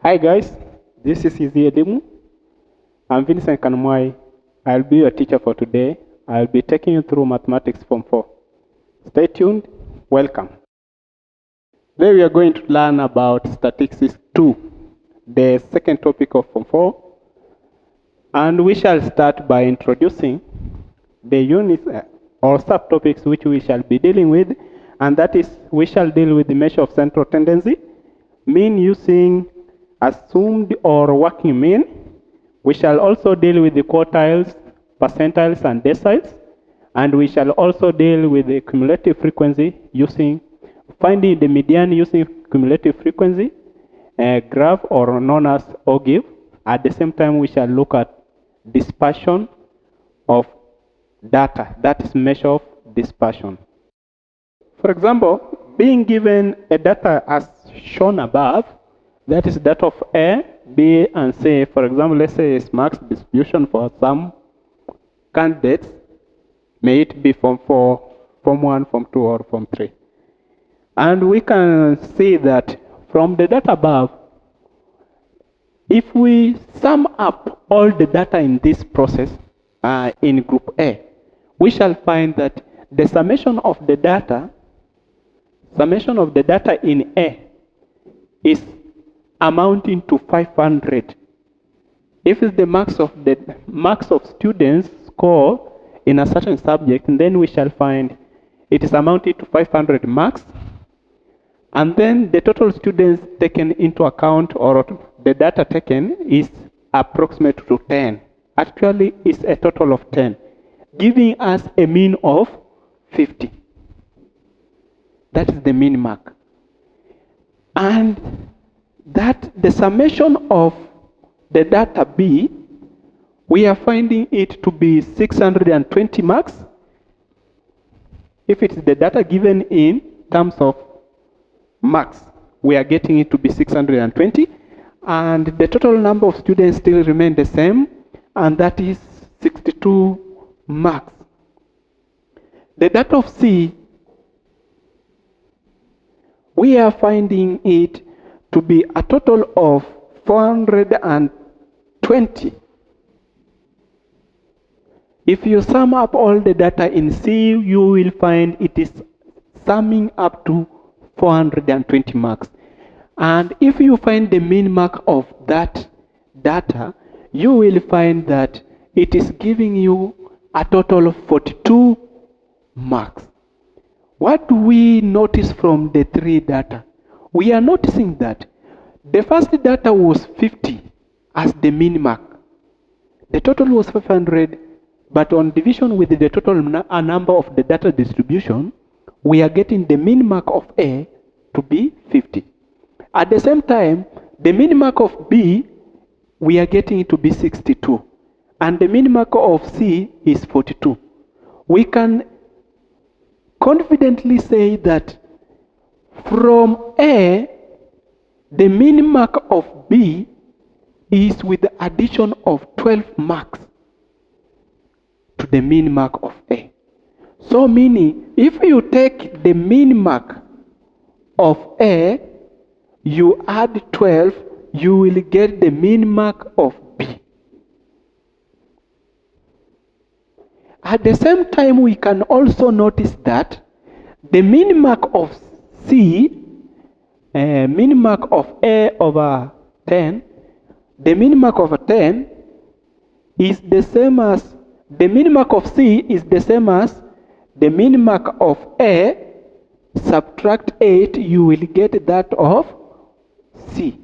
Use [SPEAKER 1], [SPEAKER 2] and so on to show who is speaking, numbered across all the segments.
[SPEAKER 1] Hi guys, this is EasyElimu. I'm Vincent Kanumwai. I'll be your teacher for today. I'll be taking you through Mathematics Form 4. Stay tuned. Welcome. Today we are going to learn about Statistics 2, the second topic of Form 4. And we shall start by introducing the units or subtopics which we shall be dealing with. And that is, we shall deal with the measure of central tendency, mean using assumed or working mean. We shall also deal with the quartiles, percentiles, and deciles. And we shall also deal with the cumulative frequency using finding the median using cumulative frequency, graph or known as Ogive. At the same time, we shall look at dispersion of data, that is measure of dispersion. For example, being given a data as shown above, that is data of A, B, and C. For example, let's say it's max distribution for some candidates. May it be Form 4, Form 1, Form 2, or Form 3. And we can see that from the data above, if we sum up all the data in this process in group A, we shall find that the summation of the data in A is amounting to 500. If it's the marks of students score in a certain subject, then we shall find it is amounting to 500 marks. And then the total students taken into account, or the data taken, is approximate to 10. Actually, it's a total of 10, giving us a mean of 50. That is the mean mark. And that the summation of the data B, we are finding it to be 620 marks. If it's the data given in terms of marks, we are getting it to be 620. And the total number of students still remain the same, and that is 62 marks. The data of C, we are finding it to be a total of 420. If you sum up all the data in C, you will find it is summing up to 420 marks. And if you find the mean mark of that data, you will find that it is giving you a total of 42 marks. What do we notice from the three data? We are noticing that the first data was 50 as the mean mark. The total was 500, but on division with the total number of the data distribution, we are getting the mean mark of A to be 50. At the same time, the mean mark of B, we are getting it to be 62. And the mean mark of C is 42. We can confidently say that from A, the mean mark of B is with the addition of 12 marks to the mean mark of A. So meaning, if you take the mean mark of A, you add 12, you will get the mean mark of B. At the same time, we can also notice that the mean mark of C, mean mark of A over 10, the mean mark of 10 is the same as, the mean mark of C is the same as the mean mark of A, subtract 8, you will get that of C.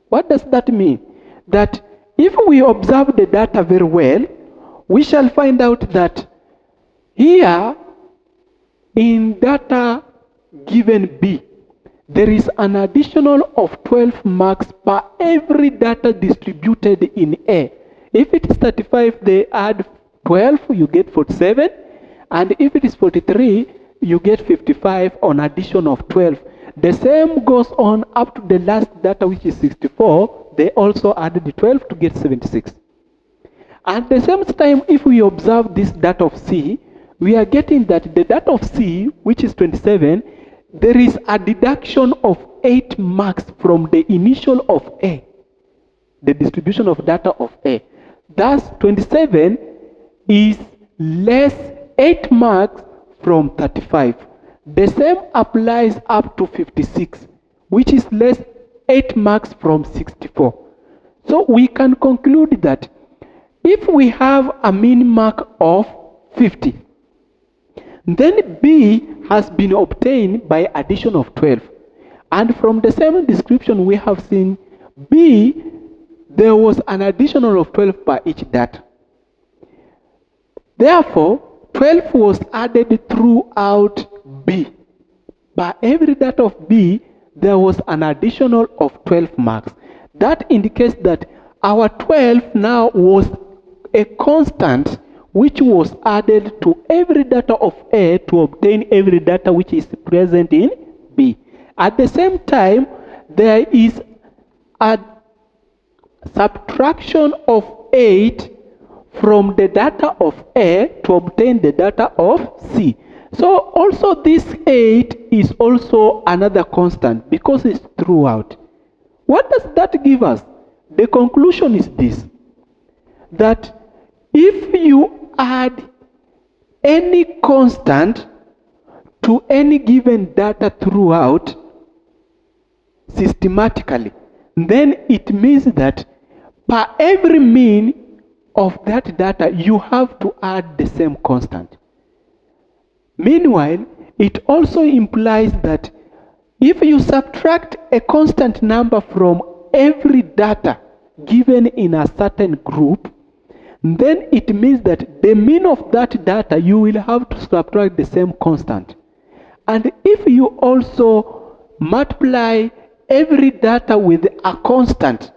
[SPEAKER 1] What does that mean? That if we observe the data very well, we shall find out that here in data given B, there is an additional of 12 marks per every data distributed in A. If it is 35, they add 12, you get 47. And if it is 43, you get 55 on addition of 12. The same goes on up to the last data, which is 64. They also added the 12 to get 76. At the same time, if we observe this data of C, we are getting that the data of C, which is 27, there is a deduction of 8 marks from the initial of A, the distribution of data of A. Thus, 27 is less 8 marks from 35. The same applies up to 56, which is less 8 marks from 64. So we can conclude that if we have a mean mark of 50, then B has been obtained by addition of 12. And from the same description we have seen B, there was an additional of 12 per each data. Therefore, 12 was added throughout B. By every data of B, there was an additional of 12 marks. That indicates that our 12 now was a constant which was added to every data of A to obtain every data which is present in B. At the same time, there is a subtraction of 8 from the data of A to obtain the data of C. So also this 8 is also another constant because it's throughout. What does that give us? The conclusion is this, that if you add any constant to any given data throughout systematically, then it means that per every mean of that data, you have to add the same constant. Meanwhile, it also implies that if you subtract a constant number from every data given in a certain group, then it means that the mean of that data, you will have to subtract the same constant. And if you also multiply every data with a constant,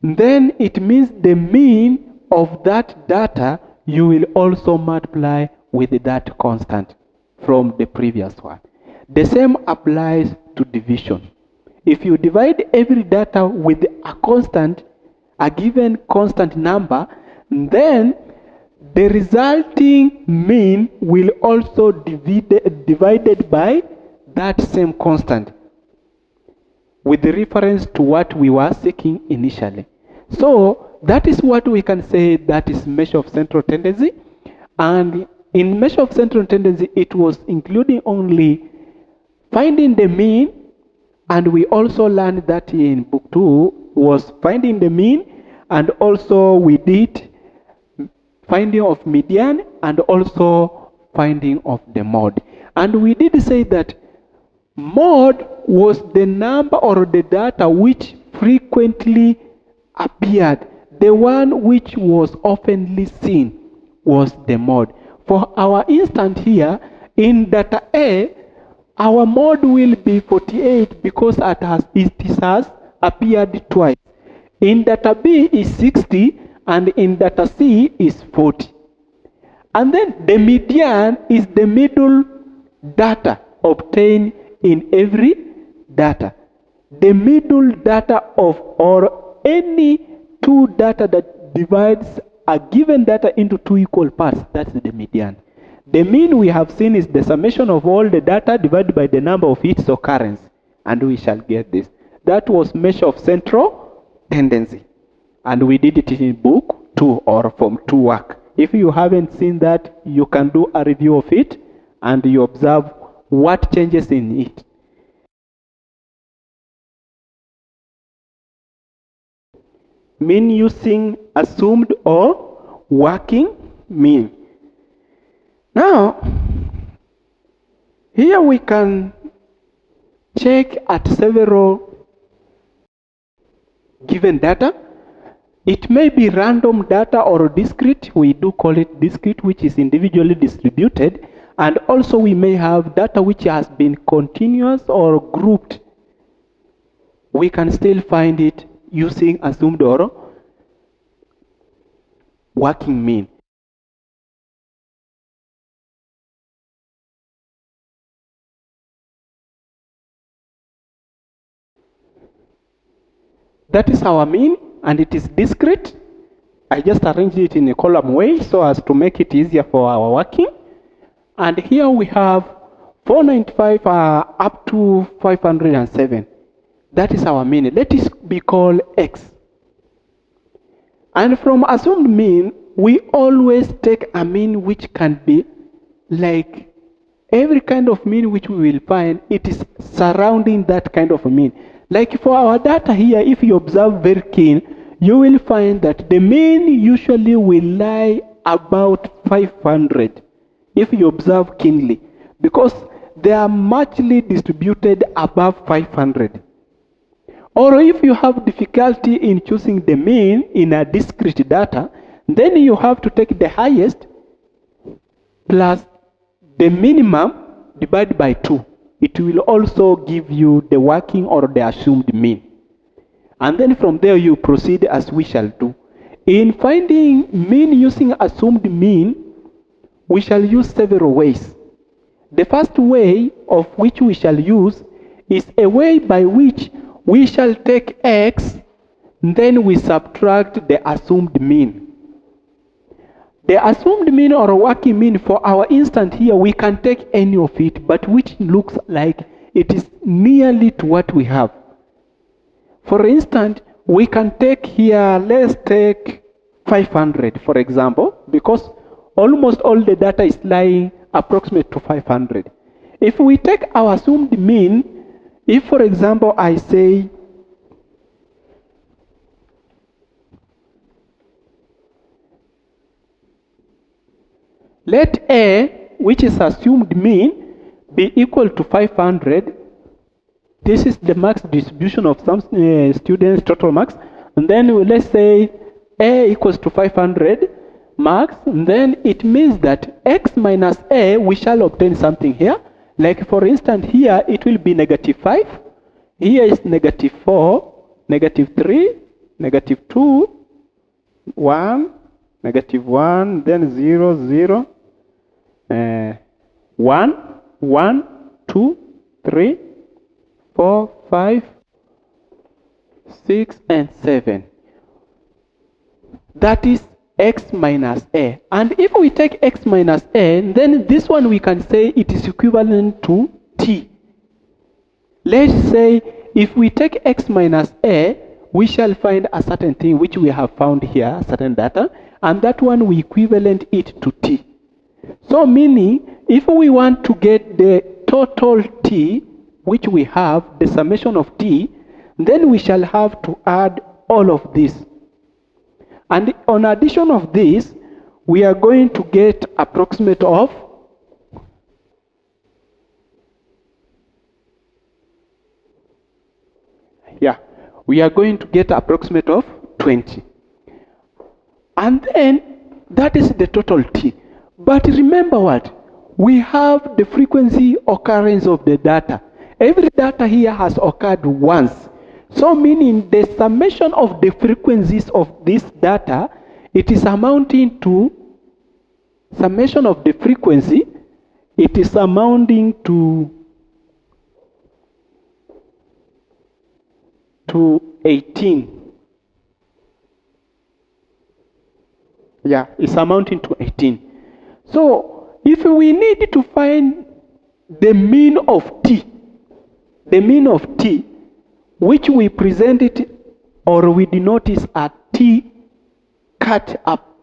[SPEAKER 1] then it means the mean of that data, you will also multiply with that constant from the previous one. The same applies to division. If you divide every data with a constant, a given constant number, then the resulting mean will also divided by that same constant with reference to what we were seeking initially. So that is what we can say that is measure of central tendency. And in measure of central tendency, it was including only finding the mean, and we also learned that in book 2 was finding the mean, and also we did finding of median and also finding of the mode. And we did say that mode was the number or the data which frequently appeared. The one which was oftenly seen was the mode. For our instance here, in data A, our mode will be 48 because it has appeared twice. In data B is 60 and in data C is 40. And then the median is the middle data obtained in every data. The middle data of or any two data that divides a given data into two equal parts, that's the median. The mean we have seen is the summation of all the data divided by the number of its occurrence, and we shall get this. That was measure of central tendency, and we did it in book 2 or form 2 work. If you haven't seen that, you can do a review of it and you observe what changes in it. Mean using assumed or working mean. Now, here we can check at several given data. It may be random data or discrete. We do call it discrete, which is individually distributed. And also we may have data which has been continuous or grouped. We can still find it using assumed or working mean. That is our mean, and it is discrete. I just arranged it in a column way so as to make it easier for our working. And here we have 495 up to 507. That is our mean. Let it be called x. And from assumed mean, we always take a mean which can be like every kind of mean which we will find, it is surrounding that kind of a mean. Like for our data here, if you observe very keen, you will find that the mean usually will lie about 500 if you observe keenly, because they are muchly distributed above 500. Or if you have difficulty in choosing the mean in a discrete data, then you have to take the highest plus the minimum divided by 2. It will also give you the working or the assumed mean. And then from there you proceed as we shall do. In finding mean using assumed mean, we shall use several ways. The first way of which we shall use is a way by which we shall take x, then we subtract the assumed mean. The assumed mean or working mean for our instant here, we can take any of it, but which looks like it is nearly to what we have. For instance, we can take here, let's take 500 for example, because almost all the data is lying approximate to 500. If we take our assumed mean, if for example I say let A, which is assumed mean, be equal to 500. This is the max distribution of some students' total marks. And then let's say A equals to 500 marks. And then it means that X minus A, we shall obtain something here. Like for instance, here it will be negative 5. Here is negative 4, negative 3, negative 2, 1, negative 1, then 0, 0, 1, 1, 2, 3, 4, 5, 6, and 7. That is x minus a. And if we take x minus a, then this one we can say it is equivalent to t. Let's say if we take x minus a, we shall find a certain thing which we have found here, certain data, and that one we equivalent it to t. So meaning, if we want to get the total t, which we have, the summation of t, then we shall have to add all of this. And on addition of this, we are going to get approximate of we are going to get approximate of 20. And then that is the total t. But remember what? We have the frequency occurrence of the data. Every data here has occurred once. So meaning the summation of the frequencies of this data, it is amounting to summation of the frequency, it is amounting to 18. Yeah, it's amounting to 18. So if we need to find the mean of t, which we present it or we denote it as t cut up,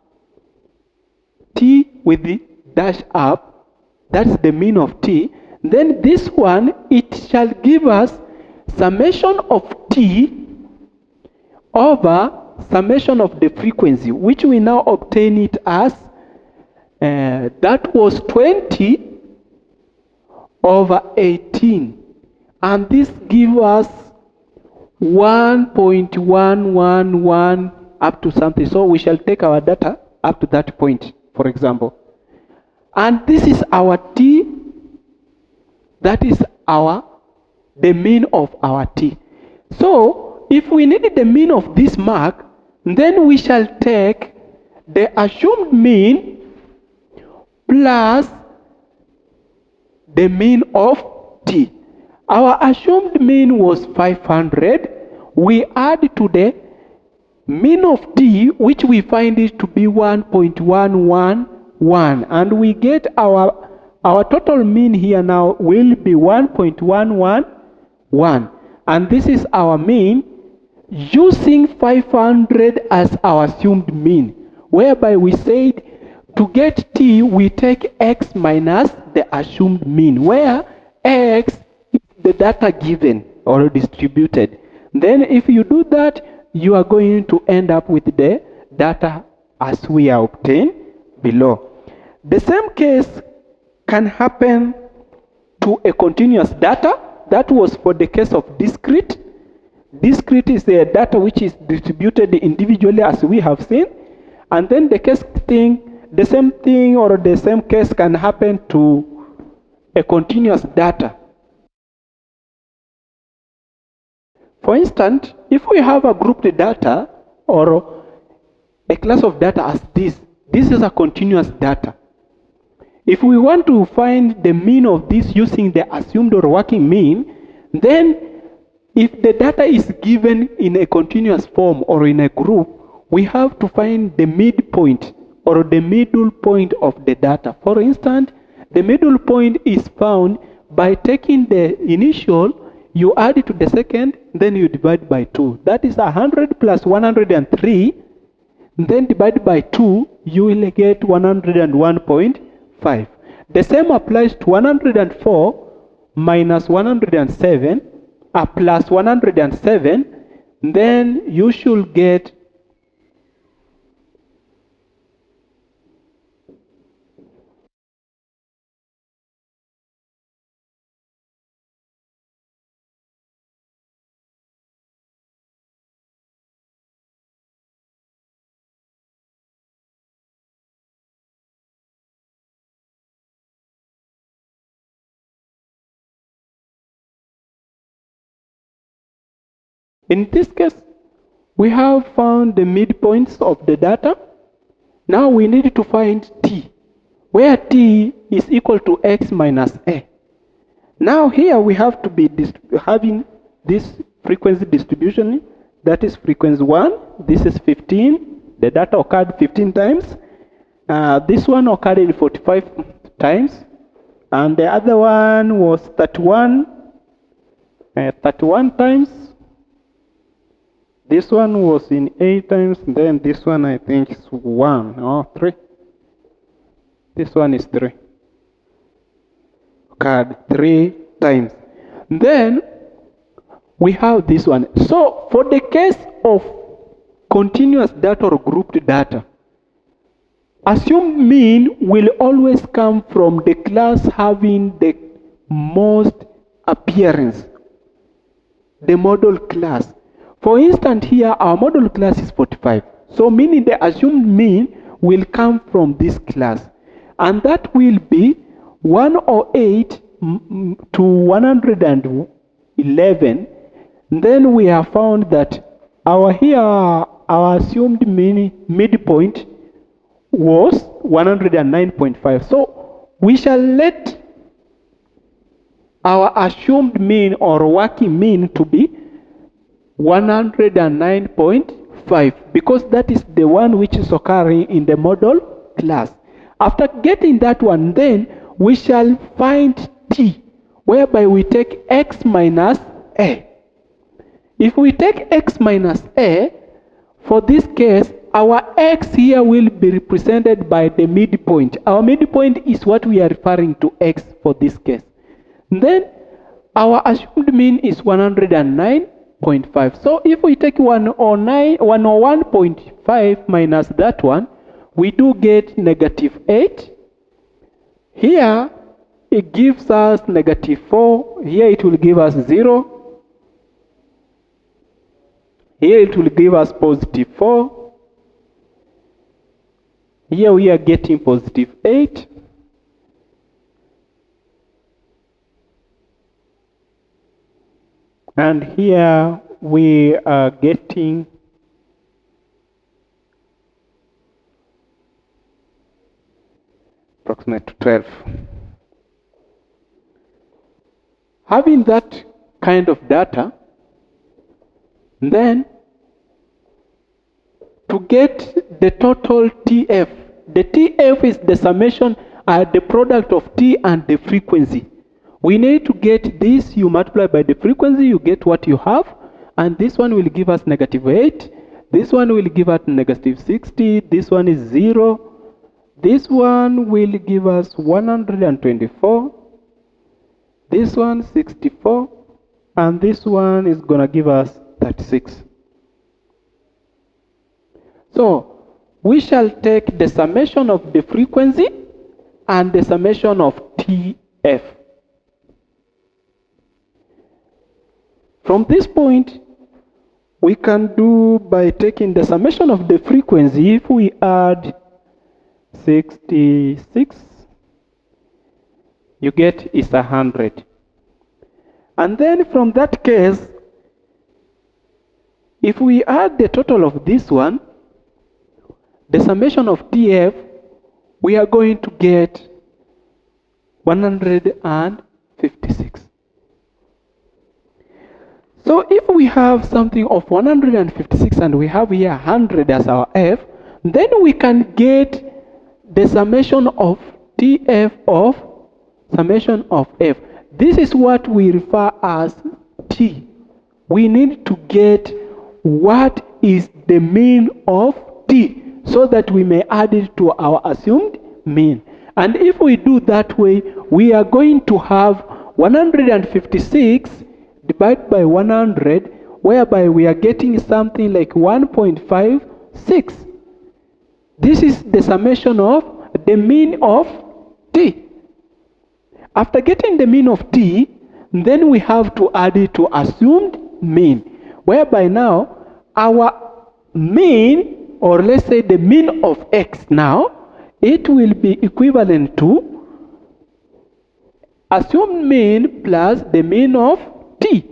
[SPEAKER 1] t with the dash up, that's the mean of t, then this one, it shall give us summation of t over summation of the frequency, which we now obtain it as that was 20 over 18, and this gives us 1.111 up to something. So we shall take our data up to that point, for example. And this is our t, that is the mean of our t. So if we need the mean of this mark, then we shall take the assumed mean plus the mean of t. Our assumed mean was 500. We add to the mean of t, which we find it to be 1.111, and we get our our total mean here now will be 1.111. And this is our mean using 500 as our assumed mean, whereby we said to get t, we take x minus the assumed mean, where x is the data given or distributed. Then if you do that, you are going to end up with the data as we are obtained below. The same case can happen to a continuous data. That was for the case of discrete. Discrete is the data which is distributed individually, as we have seen. And then the same thing or the same case can happen to a continuous data. For instance, if we have a grouped data or a class of data as this is a continuous data. If we want to find the mean of this using the assumed or working mean, then if the data is given in a continuous form or in a group, we have to find the midpoint or the middle point of the data. For instance, the middle point is found by taking the initial, you add it to the second, then you divide by 2. That is 100 plus 103, then divide by 2, you will get 101.5. The same applies to 104 minus 107 plus 107, then you should get in this case, we have found the midpoints of the data. Now we need to find t, where t is equal to x minus a. Now here we have to be having this frequency distribution. That is frequency 1. This is 15. The data occurred 15 times. This one occurred in 45 times. And the other one was 31 times. This one was in 8 times, then this one I think is 1 or 3. This one is 3. Occurred 3 times. Then we have this one. So for the case of continuous data or grouped data, assumed mean will always come from the class having the most appearance, the model class. For instance, here our model class is 45. So meaning the assumed mean will come from this class. And that will be 108 to 111. Then we have found that our assumed midpoint was 109.5. So we shall let our assumed mean or working mean to be 109.5, because that is the one which is occurring in the model class. After getting that one, then we shall find t, whereby we take x minus a. If we take x minus a, for this case, our x here will be represented by the midpoint. Our midpoint is what we are referring to x for this case. Then our assumed mean is 109.5. So if we take 101.5 minus that one, we do get -8. Here it gives us -4. Here it will give us 0. Here it will give us +4. Here we are getting +8. And here we are getting approximately 12. Having that kind of data, then to get the total TF, the TF is the summation the product of t and the frequency. We need to get this, you multiply by the frequency, you get what you have, and this one will give us -8, this one will give us -60, this one is 0, this one will give us 124, this one 64, and this one is gonna give us 36. So we shall take the summation of the frequency and the summation of TF. From this point, we can do by taking the summation of the frequency. If we add 66, you get is 100. And then from that case, if we add the total of this one, the summation of TF, we are going to get 156. So if we have something of 156 and we have here 100 as our F, then we can get the summation of TF of summation of F. This is what we refer as T. We need to get what is the mean of T so that we may add it to our assumed mean. And if we do that way, we are going to have 156 divided by 100, whereby we are getting something like 1.56. This is the summation of the mean of T. After getting the mean of T, then we have to add it to assumed mean, whereby now our mean, or let's say the mean of X now, it will be equivalent to assumed mean plus the mean of T.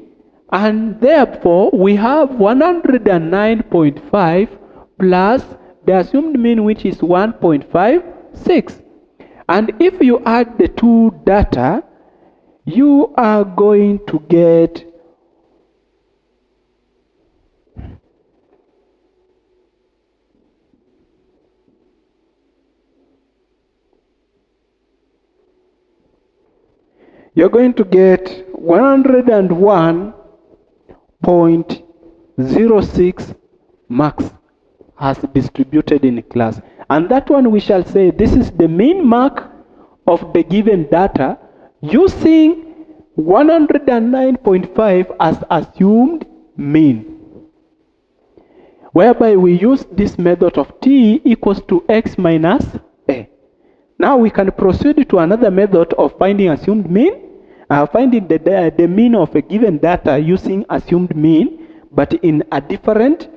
[SPEAKER 1] And therefore, we have 109.5 plus the assumed mean, which is 1.56. And if you add the two data, you are going to get you're going to get 101.06 marks as distributed in class. And that one we shall say this is the mean mark of the given data using 109.5 as assumed mean, whereby we use this method of T equals to X minus A. Now we can proceed to another method of finding assumed mean, finding the mean of a given data using assumed mean, but in a different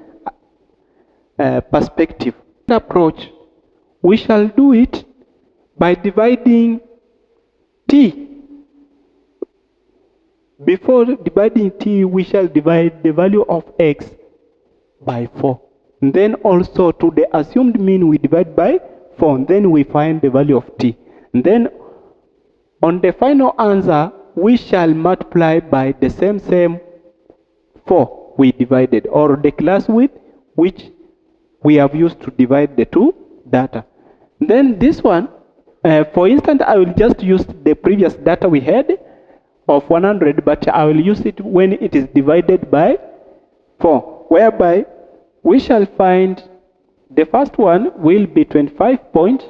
[SPEAKER 1] perspective. Approach, we shall do it by dividing T. Before dividing T, we shall divide the value of X by 4. And then also to the assumed mean, we divide by 4. And then we find the value of T. And then on the final answer, we shall multiply by the same 4 we divided, or the class width which we have used to divide the two data. Then this one, for instance, I will just use the previous data we had of 100, but I will use it when it is divided by 4, whereby we shall find the first one will be 25 point.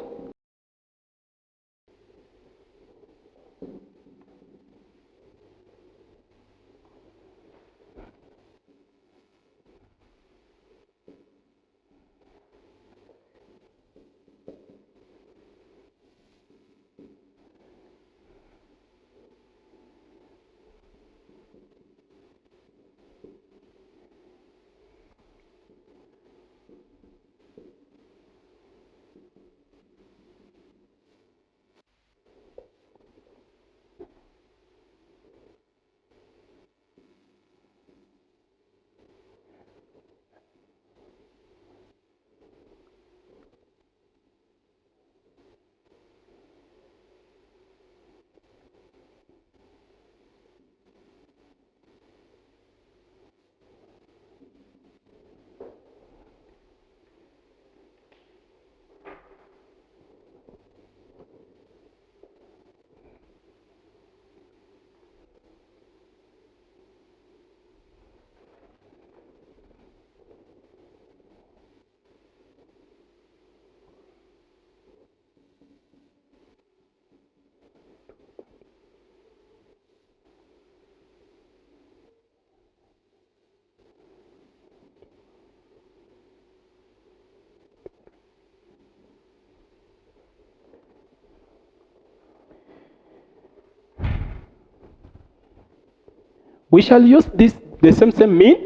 [SPEAKER 1] We shall use the same mean,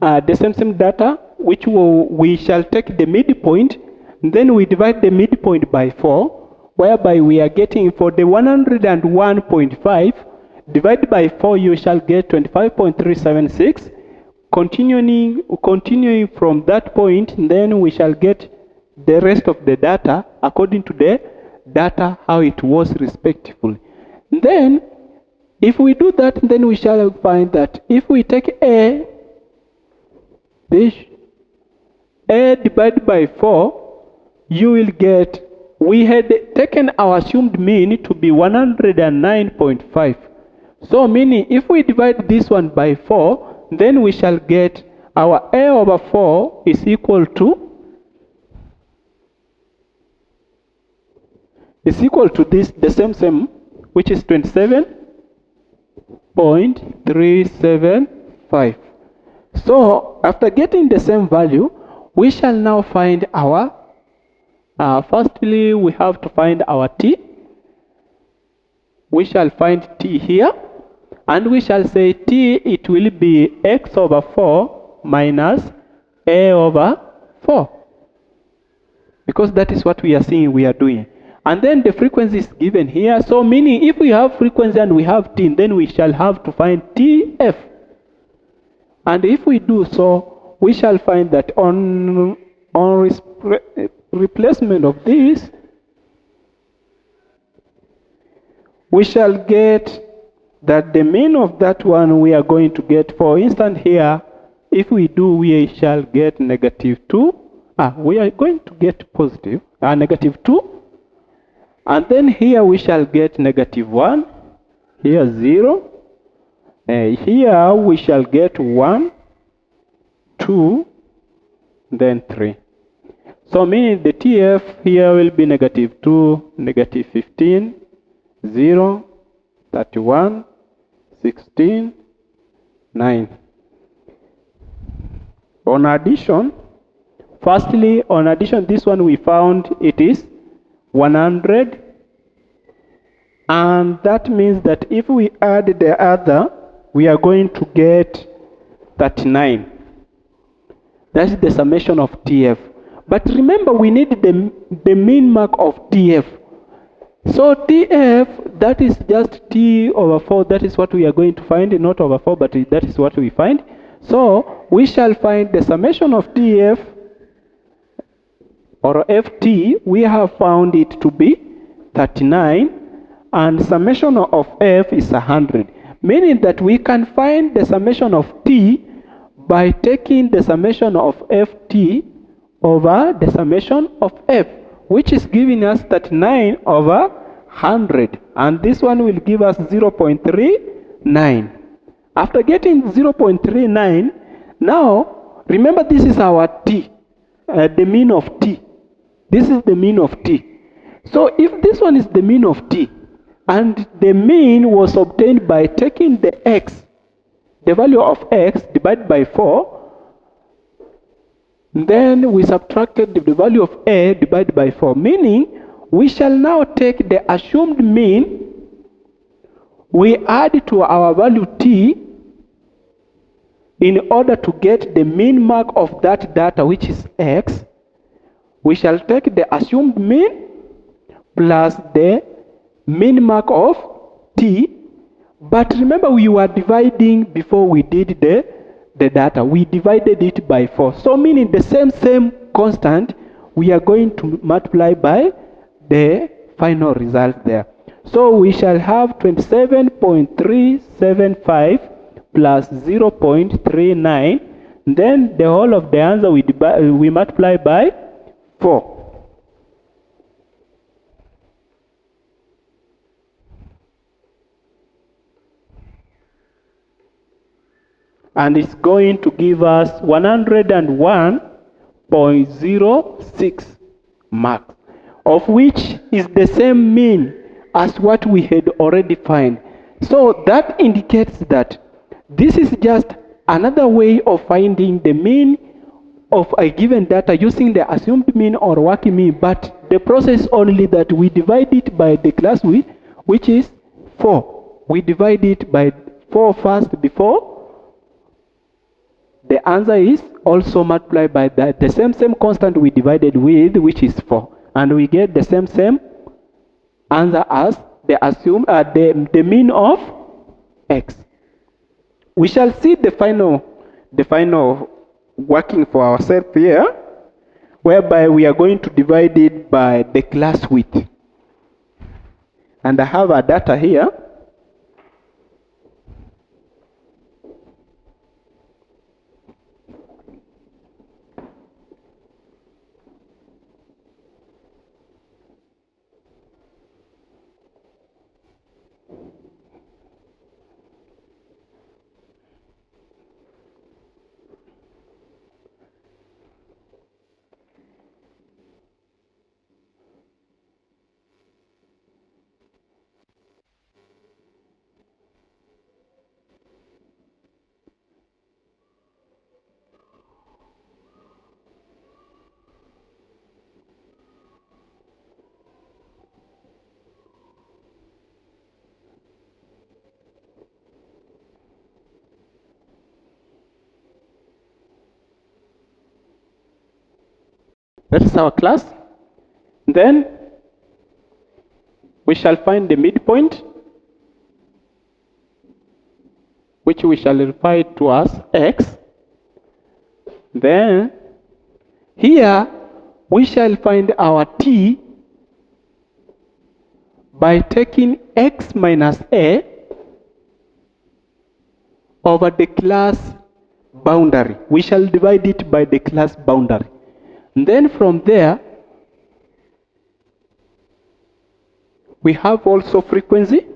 [SPEAKER 1] the same data, which we shall take the midpoint, then we divide the midpoint by 4, whereby we are getting for the 101.5, divided by 4, you shall get 25.376. Continuing from that point, then we shall get the rest of the data according to the data how it was respectively. Then if we do that, then we shall find that if we take A divided by 4, you will get, we had taken our assumed mean to be 109.5. So meaning if we divide this one by 4, then we shall get our A over 4 is equal to this, the same, which is 27.375. So after getting the same value, we shall now find our, firstly we have to find our t. We shall find t here, and we shall say t, it will be x over 4 minus a over 4. Because that is what we are seeing we are doing. And then the frequency is given here. So meaning if we have frequency and we have t, then we shall have to find tf. And if we do so, we shall find that on replacement of this, we shall get that the mean of that one we are going to get, for instance here, if we do, we shall get negative 2. We are going to get positive, negative 2. And then here we shall get negative 1. Here 0. Here we shall get 1, 2, then 3. So meaning the TF here will be negative 2, negative 15, 0, 31, 16, 9. On addition, firstly, on addition, this one we found it is 100. And that means that if we add the other, we are going to get 39. That is the summation of TF. But remember, we need the mean mark of TF. So TF, that is just T over 4. That is what we are going to find, not over 4, but that is what we find. So we shall find the summation of TF, or FT, we have found it to be 39. And summation of F is 100. Meaning that we can find the summation of T by taking the summation of FT over the summation of F, which is giving us 39 over 100. And this one will give us 0.39. After getting 0.39, now remember this is our T, the mean of T. This is the mean of T. So if this one is the mean of T, and the mean was obtained by taking the x, the value of x divided by 4, then we subtracted the value of a divided by 4, meaning we shall now take the assumed mean, we add to our value t in order to get the mean mark of that data, which is x. We shall take the assumed mean plus the mean mark of t. But remember, we were dividing before we did the data. We divided it by 4. So meaning the same constant, we are going to multiply by the final result there. So we shall have 27.375 plus 0.39. Then the whole of the answer we multiply by 4. And it's going to give us 101.06 marks, of which is the same mean as what we had already found. So that indicates that this is just another way of finding the mean of a given data using the assumed mean or working mean, but the process only that we divide it by the class width, which is 4. We divide it by 4 first before, the answer is also multiplied by the same constant we divided with, which is 4. And we get the same answer as the mean of x. We shall see the final working for ourselves here, whereby we are going to divide it by the class width. And I have our data here. That is our class. Then we shall find the midpoint, which we shall refer to as x. Then here we shall find our t by taking x minus a over the class boundary. We shall divide it by the class boundary. And then from there, we have also frequency.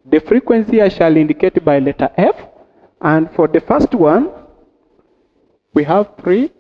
[SPEAKER 1] The frequency I shall indicate by letter F. And for the first one, we have 3.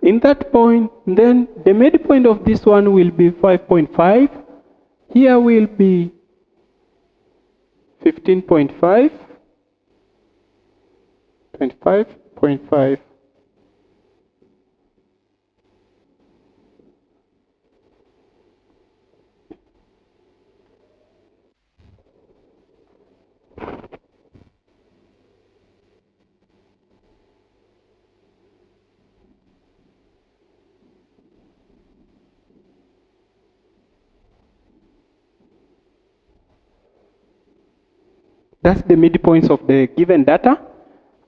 [SPEAKER 1] In that point, then the midpoint of this one will be 5.5. Here will be 15.5, 25.5. That's the midpoints of the given data.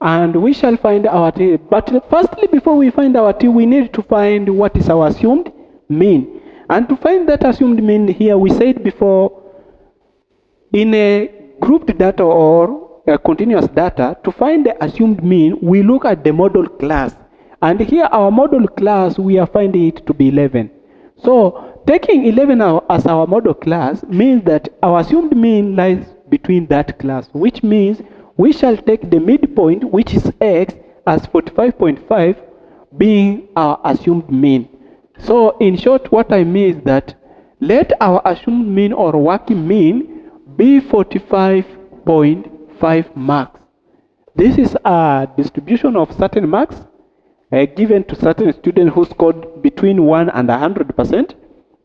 [SPEAKER 1] And we shall find our t. But firstly, before we find our t, we need to find what is our assumed mean. And to find that assumed mean here, we said before, in a grouped data or a continuous data, to find the assumed mean, we look at the model class. And here our model class, we are finding it to be 11. So taking 11 as our model class means that our assumed mean lies between that class, which means we shall take the midpoint, which is x, as 45.5 being our assumed mean. So in short, what I mean is that let our assumed mean or working mean be 45.5 marks. This is a distribution of certain marks given to certain students who scored between 1 and 100%,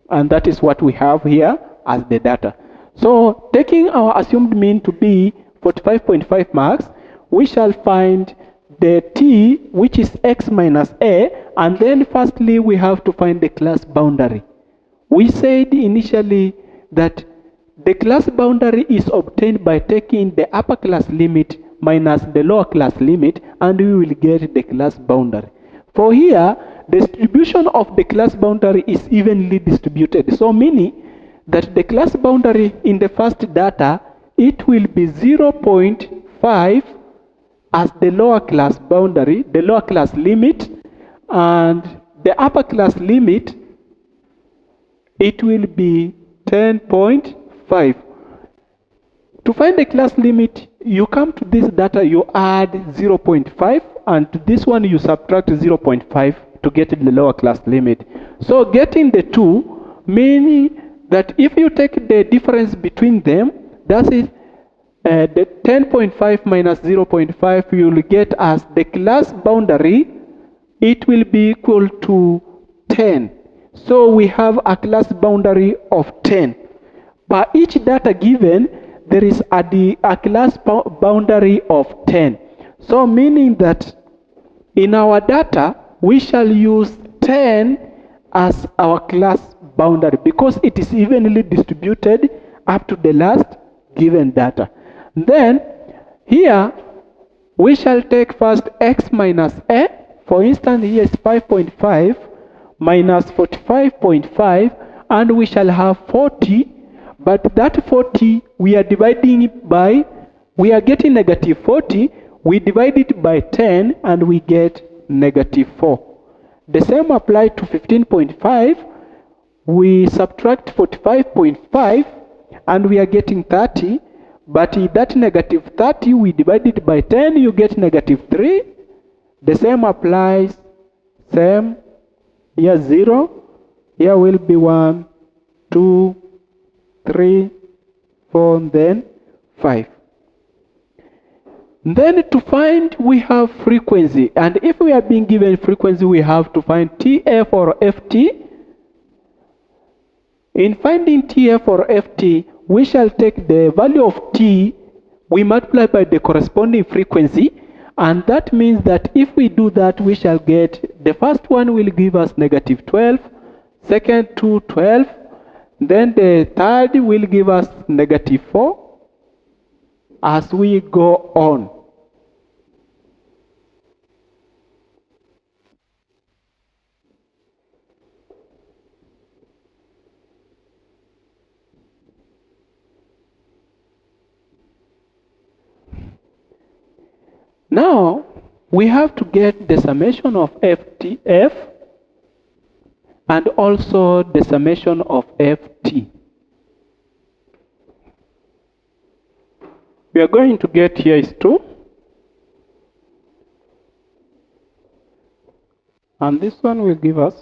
[SPEAKER 1] and that is what we have here as the data. So taking our assumed mean to be 45.5 marks, we shall find the t, which is x minus a, and then firstly we have to find the class boundary. We said initially that The class boundary is obtained by taking the upper class limit minus the lower class limit, and we will get the class boundary. For here, the distribution of the class boundary is evenly distributed. So meaning that the class boundary in the first data, it will be 0.5 as the lower class boundary, the lower class limit, and the upper class limit, it will be 10.5. To find the class limit, you come to this data, you add 0.5, and to this one you subtract 0.5 to get the lower class limit. So getting the two, meaning that if you take the difference between them, that's it, the 10.5 minus 0.5, you will get as the class boundary, it will be equal to 10. So we have a class boundary of 10. By each data given, there is a class boundary of 10. So meaning that in our data, we shall use 10 as our class boundary because it is evenly distributed up to the last given data. Then here we shall take first x minus a. For instance, here is 5.5 minus 45.5, and we shall have 40. But that 40 we are dividing it by, we are getting negative 40. We divide it by 10 and we get negative 4. The same applies to 15.5. We subtract 45.5 and we are getting 30. But that negative 30, we divide it by 10, you get negative 3. The same applies, same, here 0, here will be 1, 2, 3, 4, and then 5. Then to find, we have frequency. And if we are being given frequency, we have to find TF or FT. In finding TF or FT, we shall take the value of T, we multiply by the corresponding frequency, and that means that if we do that, we shall get, the first one will give us negative 12, second 2, 12, then the third will give us negative 4, as we go on. Now, we have to get the summation of FTF and also the summation of FT. We are going to get here is 2. And this one will give us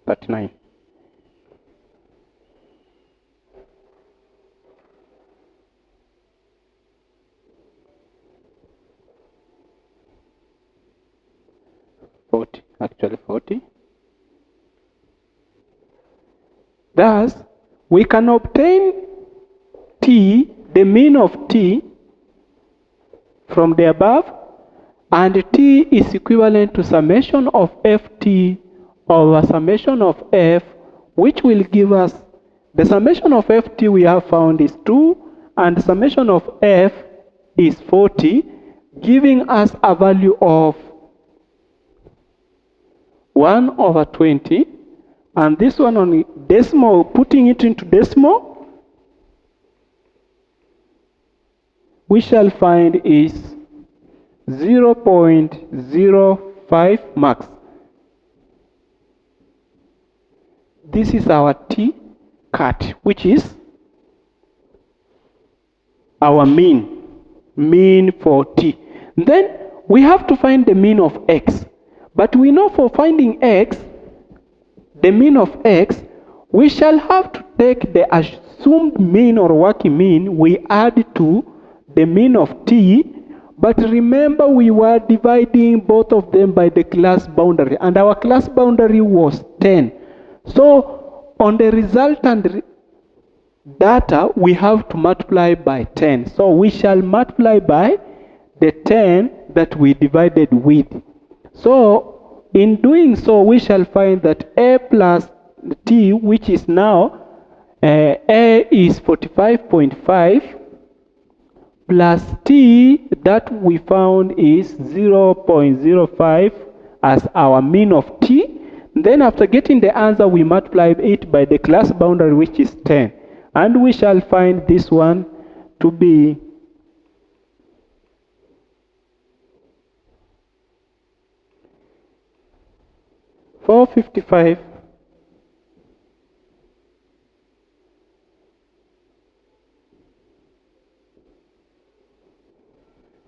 [SPEAKER 1] 39. Actually 40. Thus, we can obtain T, the mean of T, from the above, and T is equivalent to summation of Ft over summation of F, which will give us, the summation of Ft we have found is 2, and the summation of F is 40, giving us a value of 1 over 20, and this one on decimal, putting it into decimal, we shall find is 0.05 marks. This is our T cut, which is our mean for T. Then we have to find the mean of X. But we know for finding X, the mean of X, we shall have to take the assumed mean or working mean, we add to the mean of T, but remember we were dividing both of them by the class boundary, and our class boundary was 10. So on the resultant data, we have to multiply by 10. So we shall multiply by the 10 that we divided with. So in doing so, we shall find that a plus t, which is now a is 45.5 plus t that we found is 0.05 as our mean of t. Then after getting the answer, we multiply it by the class boundary, which is 10. And we shall find this one to be 455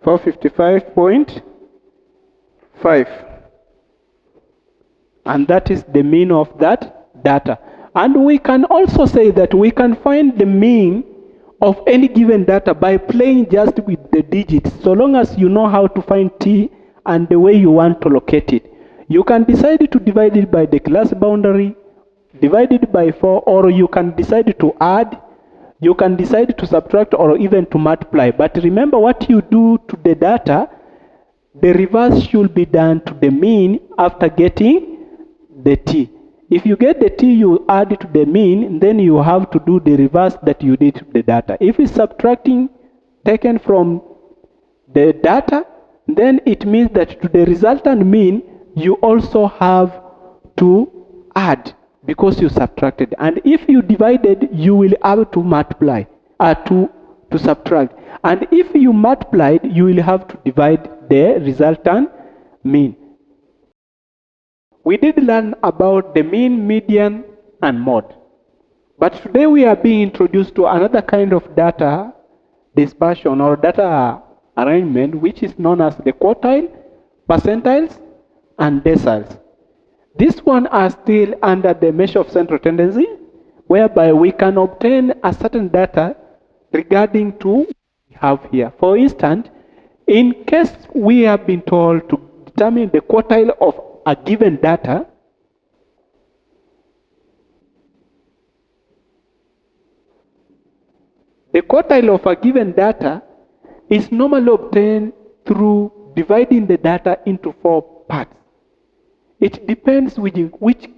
[SPEAKER 1] 455.5, and that is the mean of that data. And we can also say that we can find the mean of any given data by playing just with the digits, so long as you know how to find t and the way you want to locate it. You can decide to divide it by the class boundary, divide it by 4, or you can decide to add, you can decide to subtract, or even to multiply. But remember, what you do to the data, the reverse should be done to the mean after getting the t. If you get the t, you add it to the mean, then you have to do the reverse that you did to the data. If it's subtracting taken from the data, then it means that to the resultant mean, you also have to add, because you subtracted. And if you divided, you will have to multiply, to subtract. And if you multiplied, you will have to divide the resultant mean. We did learn about the mean, median, and mode. But today we are being introduced to another kind of data dispersion or data arrangement, which is known as the quartile, percentiles, and deciles. This one are still under the measure of central tendency, whereby we can obtain a certain data regarding to what we have here. For instance, in case we have been told to determine the quartile of a given data, the quartile of a given data is normally obtained through dividing the data into 4 parts. It depends which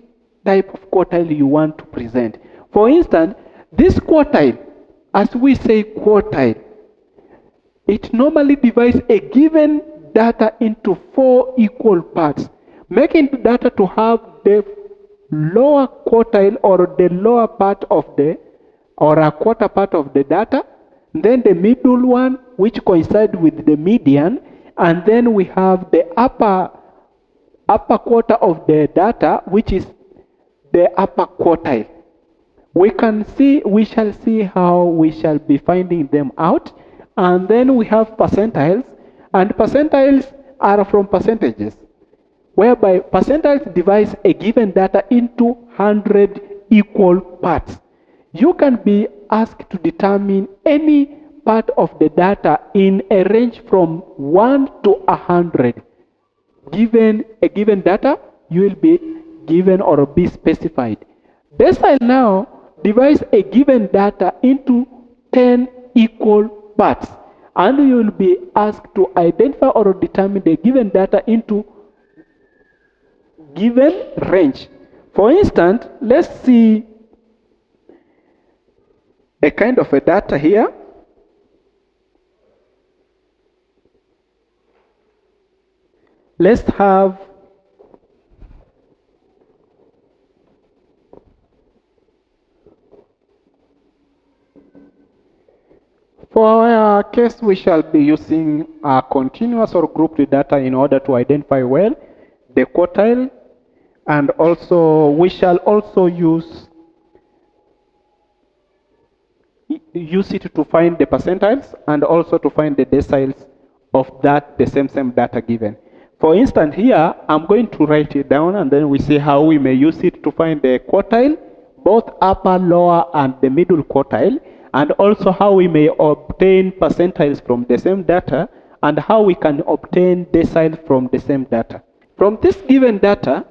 [SPEAKER 1] type of quartile you want to present. For instance, this quartile, as we say quartile, it normally divides a given data into 4 equal parts, making the data to have the lower quartile or the lower part of the, or a quarter part of the data, then the middle one, which coincides with the median, and then we have the upper quarter of the data, which is the upper quartile. We shall see how we shall be finding them out. And then we have percentiles, and percentiles are from percentages, whereby percentiles divides a given data into 100 equal parts. You can be asked to determine any part of the data in a range from 1 to 100. Given a given data, you will be given or be specified. Decile now divides a given data into 10 equal parts, and you will be asked to identify or determine the given data into given range. For instance, let's see a kind of a data here. Let's have for our case, we shall be using a continuous or grouped data in order to identify well the quartile, and also we shall also use it to find the percentiles and also to find the deciles of that the same data given. For instance, here I'm going to write it down, and then we see how we may use it to find the quartile, both upper, lower, and the middle quartile, and also how we may obtain percentiles from the same data, and how we can obtain deciles from the same data. From this given data,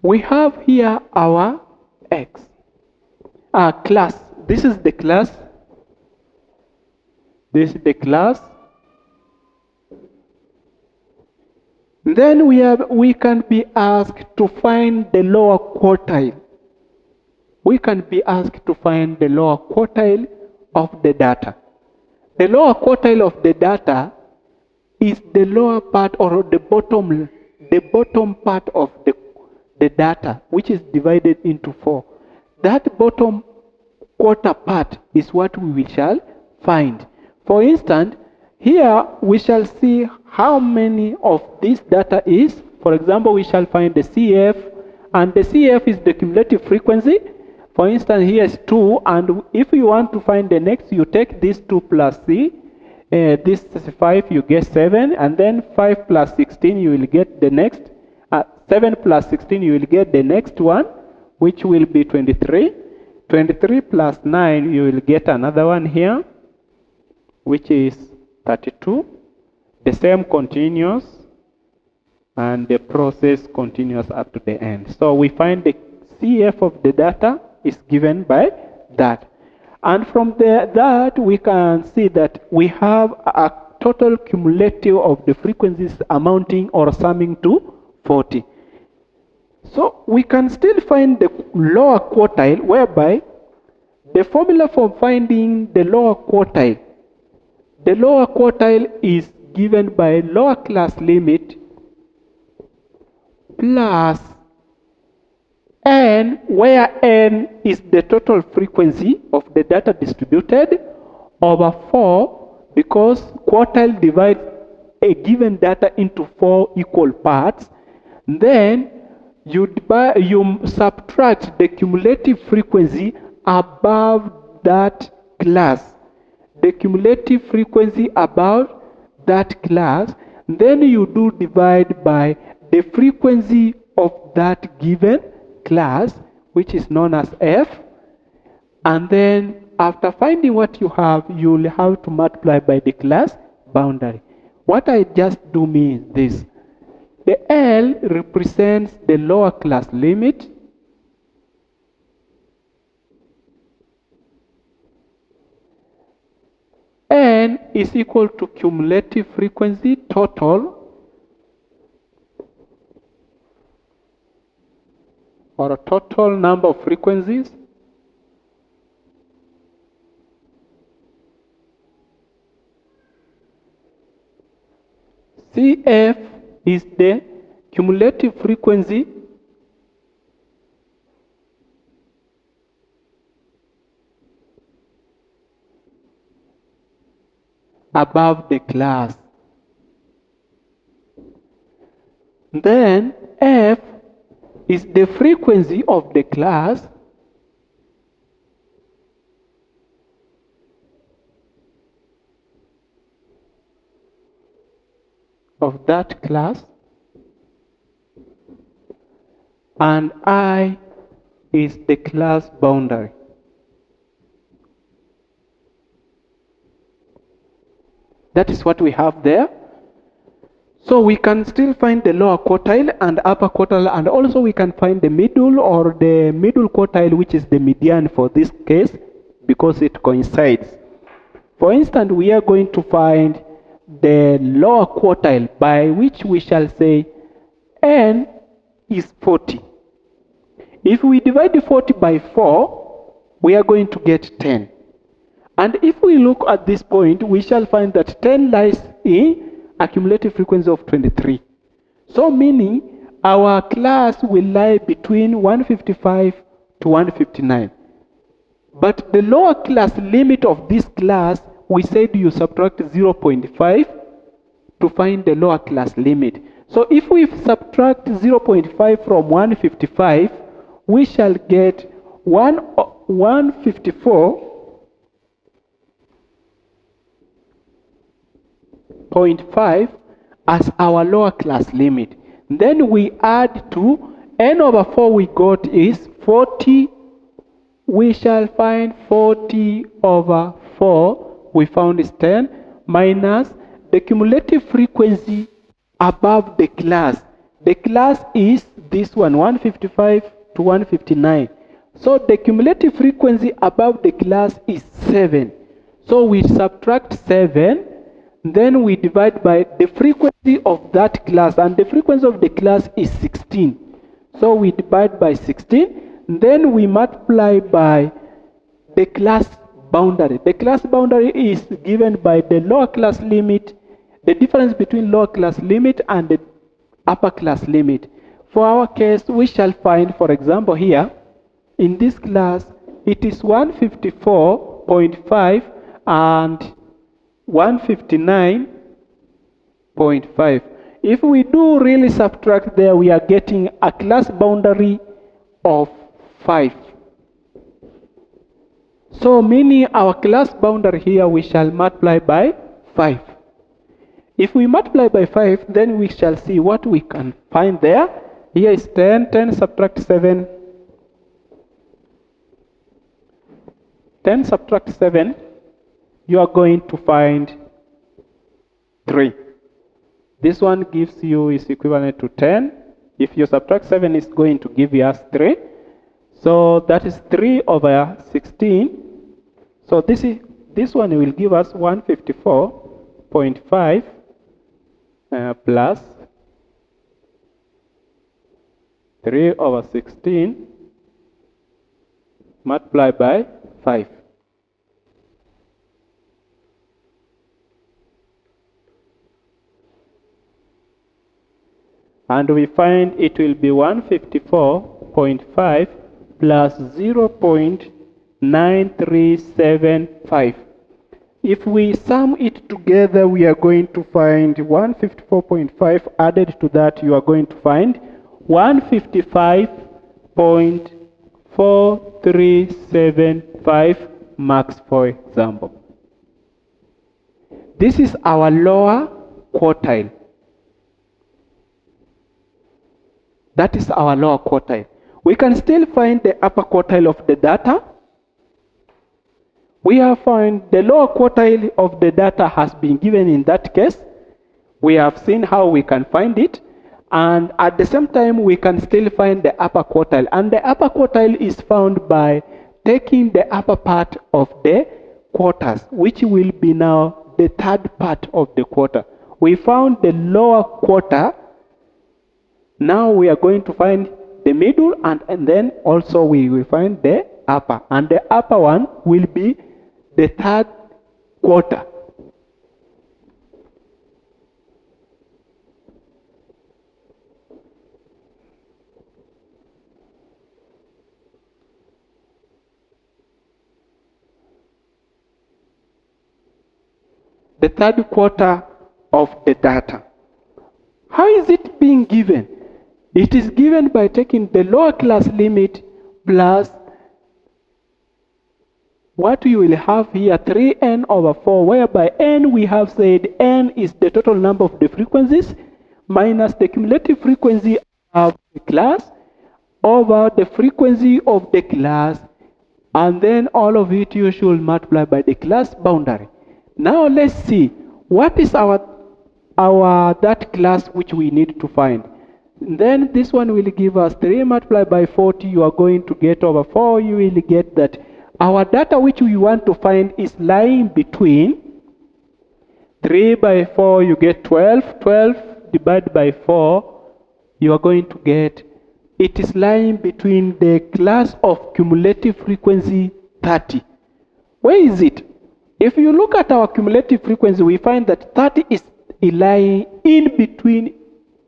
[SPEAKER 1] we have here our X, our class. This is the class. This is the class. Then we can be asked to find the lower quartile. We can be asked to find the lower quartile of the data. The lower quartile of the data is the lower part or the bottom part of the data, which is divided into 4. That bottom quarter part is what we shall find. For instance, here we shall see how many of this data is. For example, we shall find the CF, and the CF is the cumulative frequency. For instance, here is 2, and if you want to find the next, you take this 2 plus C. This is 5, you get 7, and then 5 plus 16, you will get the next. 7 plus 16, you will get the next one, which will be 23. 23 plus 9, you will get another one here, which is 32. The same continues, and the process continues up to the end. So we find the CF of the data is given by that. And from that, we can see that we have a total cumulative of the frequencies amounting or summing to 40. So we can still find the lower quartile, whereby the formula for finding the lower quartile is given by lower class limit plus n, where n is the total frequency of the data distributed, over 4, because quartile divides a given data into 4 equal parts. Then you subtract the cumulative frequency above that class. The cumulative frequency above that class, then you do divide by the frequency of that given class, which is known as F, and then after finding what you have, you will have to multiply by the class boundary. What I just do means this: the L represents the lower class limit, N is equal to cumulative frequency total, or a total number of frequencies, CF is the cumulative frequency above the class. Then F is the frequency of the class of that class, and I is the class boundary. That is what we have there. So we can still find the lower quartile and upper quartile, and also we can find the middle or the middle quartile, which is the median for this case, because it coincides. For instance, we are going to find the lower quartile, by which we shall say n is 40. If we divide the 40 by 4, we are going to get 10. And if we look at this point, we shall find that 10 lies in a cumulative frequency of 23. So meaning our class will lie between 155 to 159. But the lower class limit of this class, we said you subtract 0.5 to find the lower class limit. So if we subtract 0.5 from 155, we shall get 154.5 as our lower class limit. Then we add to n over 4 we got is 40. We shall find 40 over 4 we found is 10 minus the cumulative frequency above the class. The class is this one, 155 to 159. So the cumulative frequency above the class is 7. So we subtract 7. Then we divide by the frequency of that class, and the frequency of the class is 16. So we divide by 16, then we multiply by the class boundary. The class boundary is given by the lower class limit, the difference between lower class limit and the upper class limit. For our case, we shall find, for example, here, in this class, it is 154.5 and 159.5. If we do really subtract there, we are getting a class boundary of 5. So meaning our class boundary here we shall multiply by 5. If we multiply by 5, then we shall see what we can find there. Here is 10, 10 subtract 7. 10 subtract 7, you are going to find 3. This one gives you is equivalent to 10. If you subtract 7, it's going to give us 3. So that is 3 over 16. So this one will give us 154.5 plus 3 over 16 multiplied by 5. And we find it will be 154.5 plus 0.9375. If we sum it together, we are going to find 154.5. Added to that, you are going to find 155.4375 marks, for example. This is our lower quartile. That is our lower quartile. We can still find the upper quartile of the data. We have found the lower quartile of the data has been given in that case. We have seen how we can find it. And at the same time, we can still find the upper quartile. And the upper quartile is found by taking the upper part of the quarters, which will be now the third part of the quarter. We found the lower quarter. Now we are going to find the middle, and then also we will find the upper. And the upper one will be the third quarter. The third quarter of the data. How is it being given? It is given by taking the lower class limit plus what we will have here, 3n over 4, whereby n we have said n is the total number of the frequencies minus the cumulative frequency of the class over the frequency of the class, and then all of it you should multiply by the class boundary. Now let's see what is our that class which we need to find. Then this one will give us 3 multiplied by 40. You are going to get over 4. You will get that our data which we want to find is lying between 3 by 4. You get 12. 12 divided by 4. You are going to get, it is lying between the class of cumulative frequency 30. Where is it? If you look at our cumulative frequency, we find that 30 is lying in between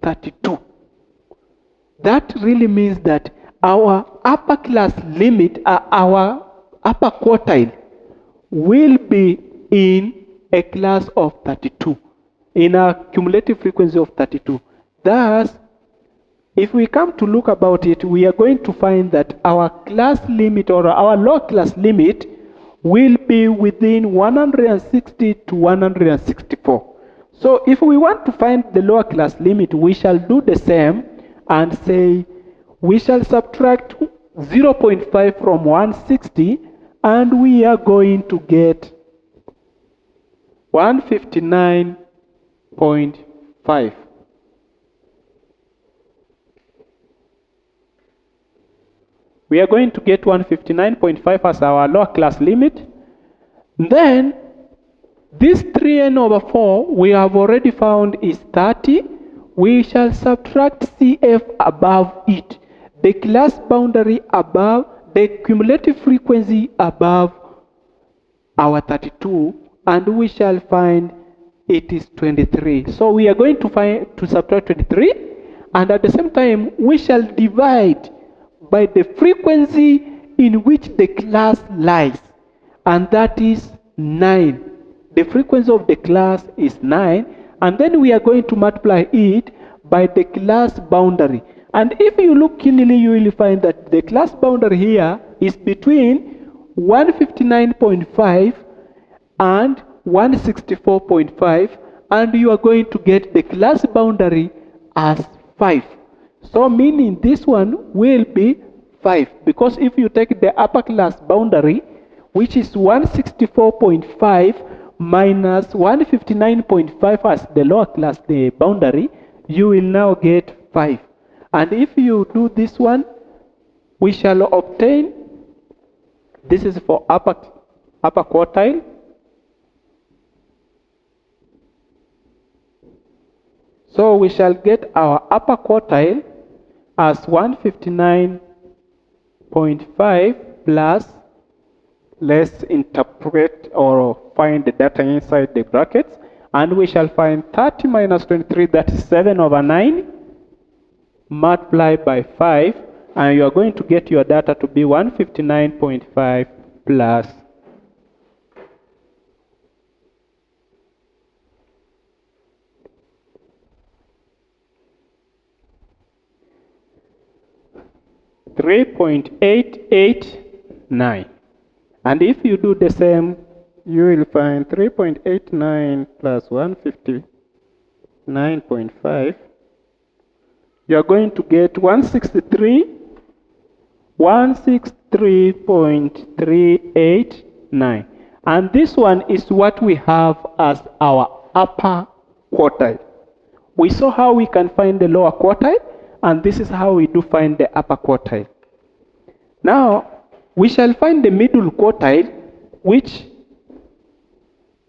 [SPEAKER 1] 32. That really means that our upper class limit, our upper quartile, will be in a class of 32, in a cumulative frequency of 32. Thus, if we come to look about it, we are going to find that our class limit or our low class limit will be within 160 to 164. So if we want to find the lower class limit, we shall do the same and say we shall subtract 0.5 from 160, and we are going to get 159.5. We are going to get 159.5 as our lower class limit. Then This 3n over 4 we have already found is 30. We shall subtract CF above it, the class boundary above, the cumulative frequency above our 32, and we shall find it is 23. So we are going to subtract 23, and at the same time we shall divide by the frequency in which the class lies, and that is 9. The frequency of the class is 9, and then we are going to multiply it by the class boundary. And if you look keenly, you will find that the class boundary here is between 159.5 and 164.5, and you are going to get the class boundary as 5. So meaning this one will be 5, because if you take the upper class boundary, which is 164.5 minus 159.5 as the lower class the boundary, you will now get 5. And if you do this one, we shall obtain, this is for upper quartile, so we shall get our upper quartile as 159.5 plus, let's interpret or find the data inside the brackets, and we shall find 30 minus 23, that is 7 over 9, multiplied by 5, and you are going to get your data to be 159.5 plus 3.889. And if you do the same, you will find 3.89 plus 159.5. You are going to get 163.389. And this one is what we have as our upper quartile. We saw how we can find the lower quartile, and this is how we do find the upper quartile. Now, we shall find the middle quartile, which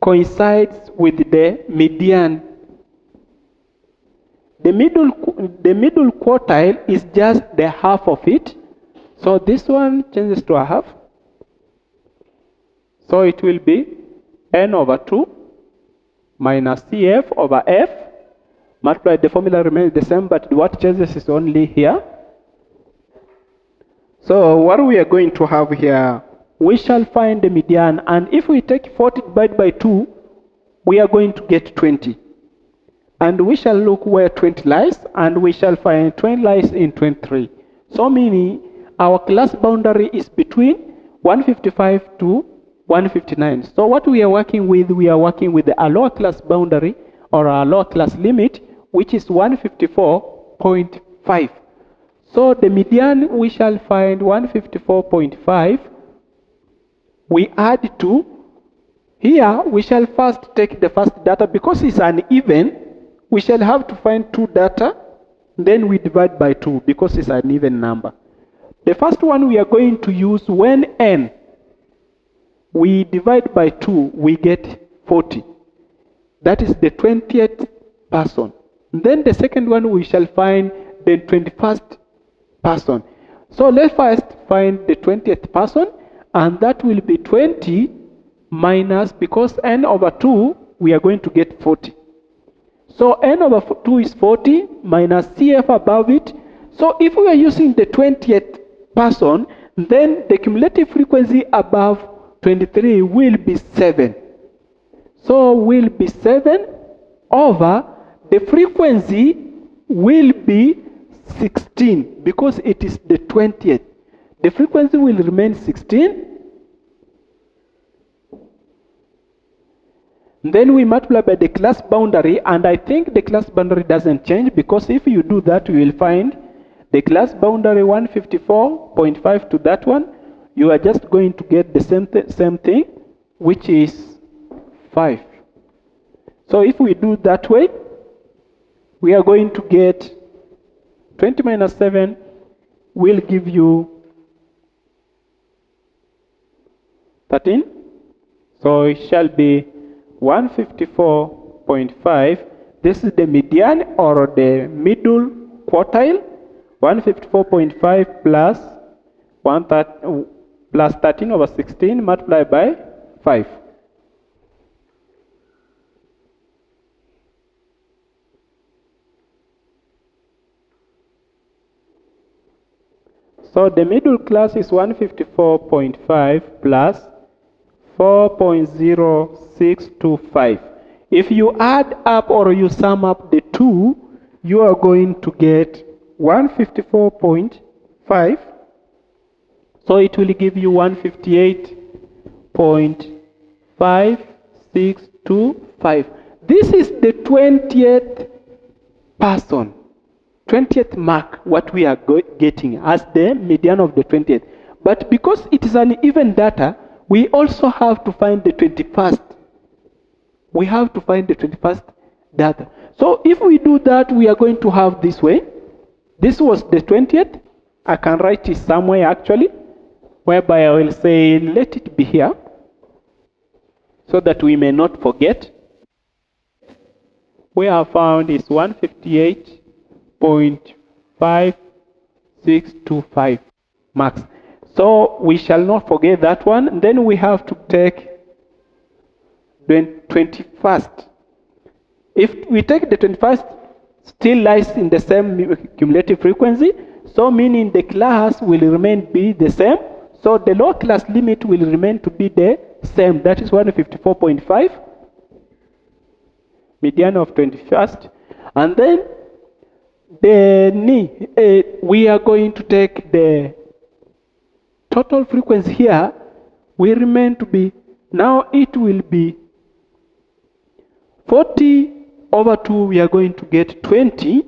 [SPEAKER 1] coincides with the median. The middle quartile is just the half of it. So this one changes to a half. So it will be n over 2 minus CF over F. Multiply, the formula remains the same, but what changes is only here. So what we are going to have here, we shall find the median, and if we take 40 divided by 2, we are going to get 20. And we shall look where 20 lies, and we shall find 20 lies in 23. So meaning our class boundary is between 155 to 159. So what we are working with a lower class boundary or a lower class limit, which is 154.5. So the median we shall find 154.5. We add 2. Here we shall first take the first data, because it's an even. We shall have to find 2 data, then we divide by 2 because it's an even number. The first one we are going to use when n, we divide by 2, we get 40. That is the 20th person. Then the second one we shall find the 21st person. So let's first find the 20th person, and that will be 20 minus, because n over 2, we are going to get 40. So n over 2 is 40 minus CF above it. So if we are using the 20th person, then the cumulative frequency above 23 will be 7. So will be 7 over, the frequency will be 16, because it is the 20th. The frequency will remain 16. Then we multiply by the class boundary, and I think the class boundary doesn't change, because if you do that, you will find the class boundary 154.5 to that one. You are just going to get the same thing, which is 5. So if we do that way, we are going to get 20 minus 7 will give you 13. So it shall be 154.5. This is the median or the middle quartile. 154.5 plus 13 over 16 multiplied by 5. So the middle class is 154.5 plus 4.0625. If you add up or you sum up the two, you are going to get 154.5. So it will give you 158.5625. This is the 20th person, 20th mark, what we are getting as the median of the 20th. But because it is an even data, we also have to find the 21st. We have to find the 21st data. So if we do that, we are going to have this way. This was the 20th. I can write it somewhere actually, whereby I will say, let it be here, so that we may not forget. We have found is 158.5625 marks. So we shall not forget that one. Then we have to take the 21st. If we take the 21st, still lies in the same cumulative frequency, so meaning the class will remain be the same. So the lower class limit will remain to be the same. That is 154.5. Median of 21st. And then we are going to take the total frequency here, will remain to be, now it will be 40 over 2, we are going to get 20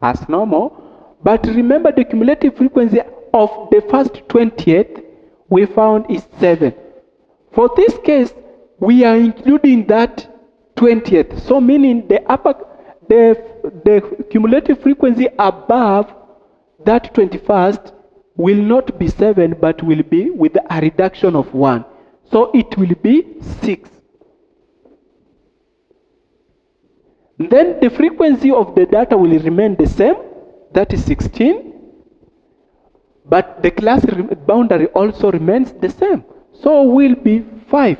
[SPEAKER 1] as normal. But remember the cumulative frequency of the first 20th we found is 7. For this case, we are including that 20th. So meaning the cumulative frequency above that 21st will not be 7, but will be with a reduction of 1. So it will be 6. Then the frequency of the data will remain the same, that is 16. But the class boundary also remains the same. So will be 5.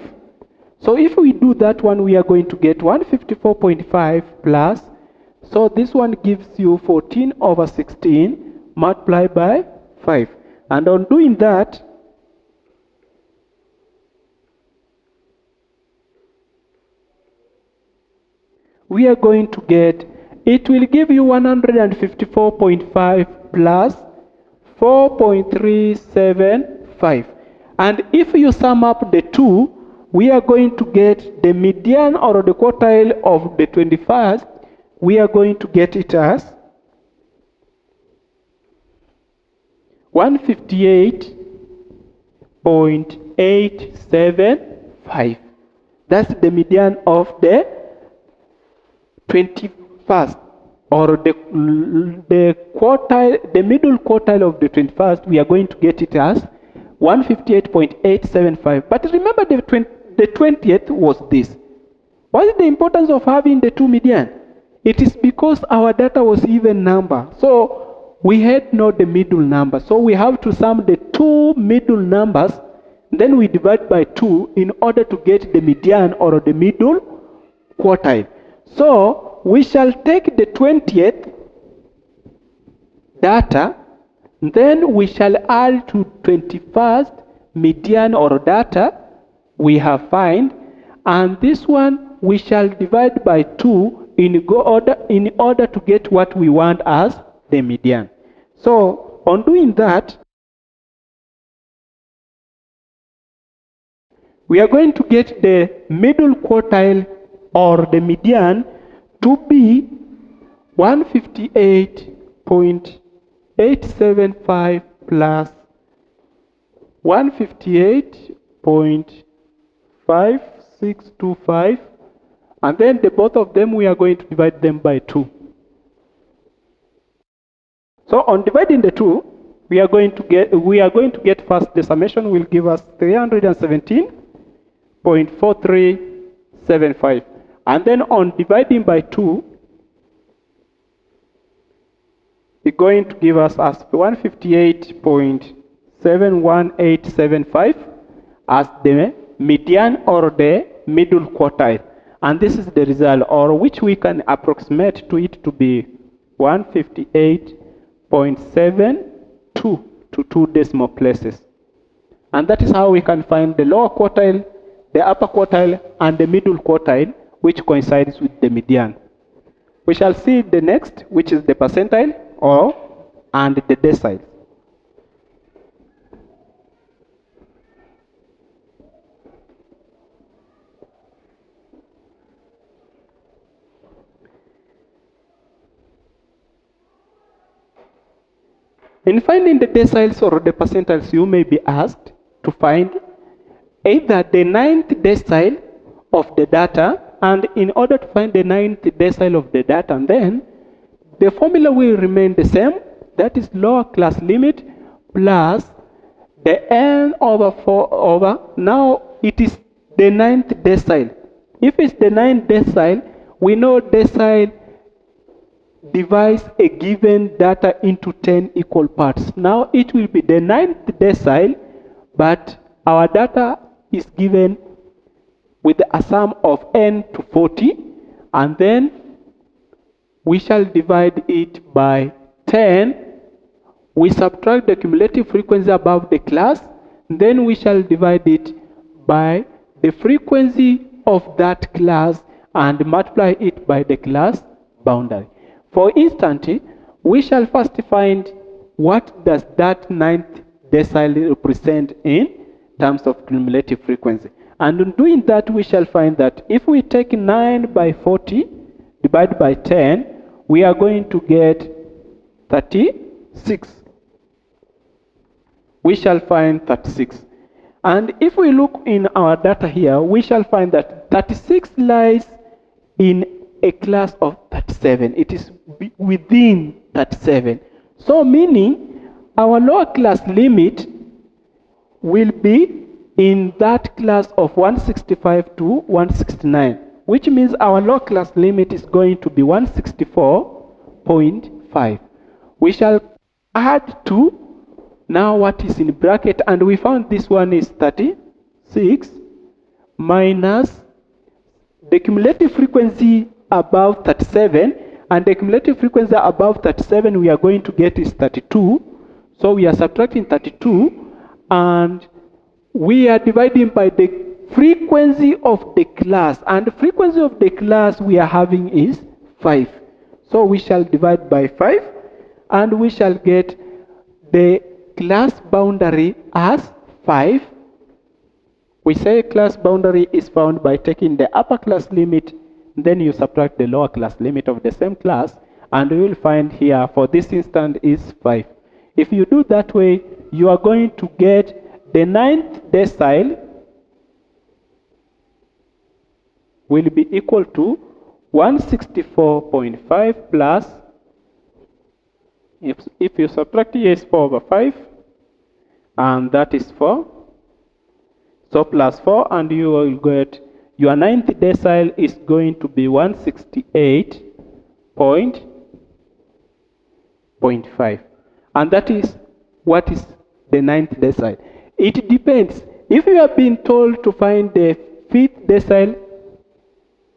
[SPEAKER 1] So if we do that one, we are going to get 154.5 plus, so this one gives you 14 over 16 multiplied by 5. And on doing that, we are going to get, it will give you 154.5 plus 4.375. And if you sum up the two, we are going to get the median or the quartile of the 21st. We are going to get it as 158.875. That's the median of the 21st, or the quartile, the middle quartile of the 21st. We are going to get it as 158.875. But remember the 20th was this. What is the importance of having the two median? It is because our data was even number. So we had not the middle number. So we have to sum the two middle numbers. Then we divide by 2 in order to get the median or the middle quartile. So we shall take the 20th data, then we shall add to 21st median or data we have find, and this one we shall divide by 2 in order to get what we want as the median. So on doing that, we are going to get the middle quartile or the median to be 158.875 plus 158.5625, and then the both of them we are going to divide them by 2. So on dividing the 2, we are going to get first, the summation will give us 317 0.4375. And then on dividing by 2, it's going to give us as 158.71875 as the median or the middle quartile. And this is the result, or which we can approximate to it to be 158.72 to 2 decimal places. And that is how we can find the lower quartile, the upper quartile, and the middle quartile, which coincides with the median. We shall see the next, which is the percentile and the decile. In finding the deciles or the percentiles, you may be asked to find either the 9th decile of the data, and in order to find the 9th decile of the data, then the formula will remain the same. That is lower class limit plus the n over 4 over, now it is the 9th decile. If it's the 9th decile, we know decile divides a given data into 10 equal parts. Now it will be the 9th decile, but our data is given with a sum of n to 40, and then we shall divide it by 10. We subtract the cumulative frequency above the class, then we shall divide it by the frequency of that class and multiply it by the class boundary. For instance, we shall first find what does that 9th decile represent in terms of cumulative frequency. And in doing that, we shall find that if we take 9 by 40 divided by 10, we are going to get 36. We shall find 36. And if we look in our data here, we shall find that 36 lies in a class of 37. It is within 37. So meaning our lower class limit will be in that class of 165 to 169, which means our lower class limit is going to be 164.5. We shall add to now what is in bracket, and we found this one is 36 minus the cumulative frequency above 37, and the cumulative frequency above 37 we are going to get is 32. So we are subtracting 32, and we are dividing by the frequency of the class, and the frequency of the class we are having is 5. So we shall divide by 5, and we shall get the class boundary as 5. We say class boundary is found by taking the upper class limit, then you subtract the lower class limit of the same class, and you will find here for this instant is 5. If you do that way, you are going to get the 9th decile will be equal to 164.5 plus, if you subtract here is 4 over 5, and that is 4. So plus 4, and you will get your 9th decile is going to be 168.5. And that is what is the 9th decile. It depends. If you have been told to find the 5th decile,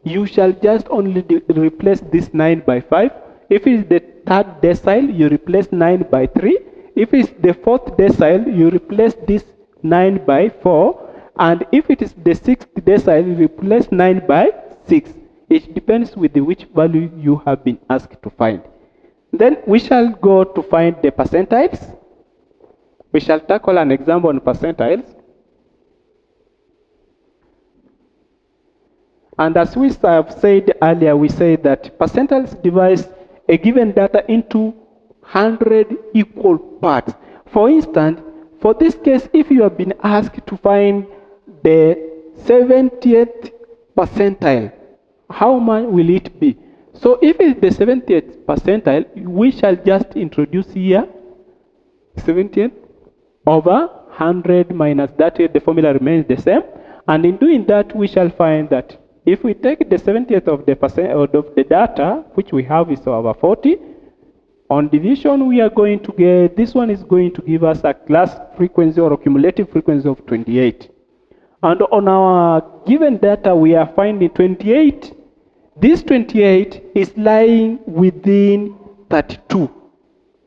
[SPEAKER 1] you shall just only replace this 9 by 5. If it is the 3rd decile, you replace 9 by 3. If it's the 4th decile, you replace this 9 by 4. And if it is the 6th decile, you replace 9 by 6. It depends with which value you have been asked to find. Then we shall go to find the percentiles. We shall tackle an example on percentiles. And as we have said earlier, we say that percentiles divides a given data into 100 equal parts. For instance, for this case, if you have been asked to find the 70th percentile, how much will it be? So if it's the 70th percentile, we shall just introduce here 70th over 100 minus that, the formula remains the same. And in doing that, we shall find that if we take the 70th of the percent of the data, which we have is over 40, on division we are going to get, this one is going to give us a class frequency or a cumulative frequency of 28. And on our given data, we are finding 28. This 28 is lying within 32.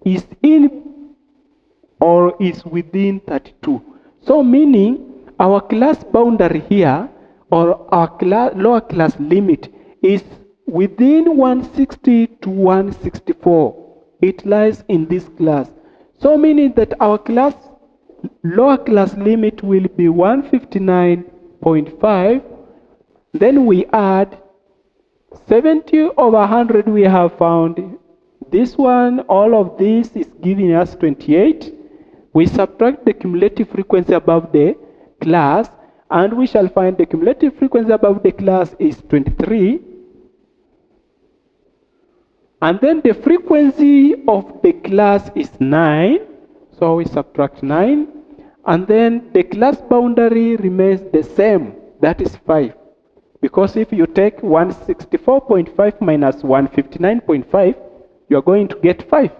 [SPEAKER 1] Is in or is within 32. So meaning our class boundary here, or our lower class limit, is within 160 to 164. It lies in this class. So meaning that our class lower class limit will be 159.5. Then we add 70 over 100 we have found. This one, all of this is giving us 28. We subtract the cumulative frequency above the class, and we shall find the cumulative frequency above the class is 23. And then the frequency of the class is 9. So we subtract 9. And then the class boundary remains the same. That is 5. Because if you take 164.5 minus 159.5, you are going to get 5.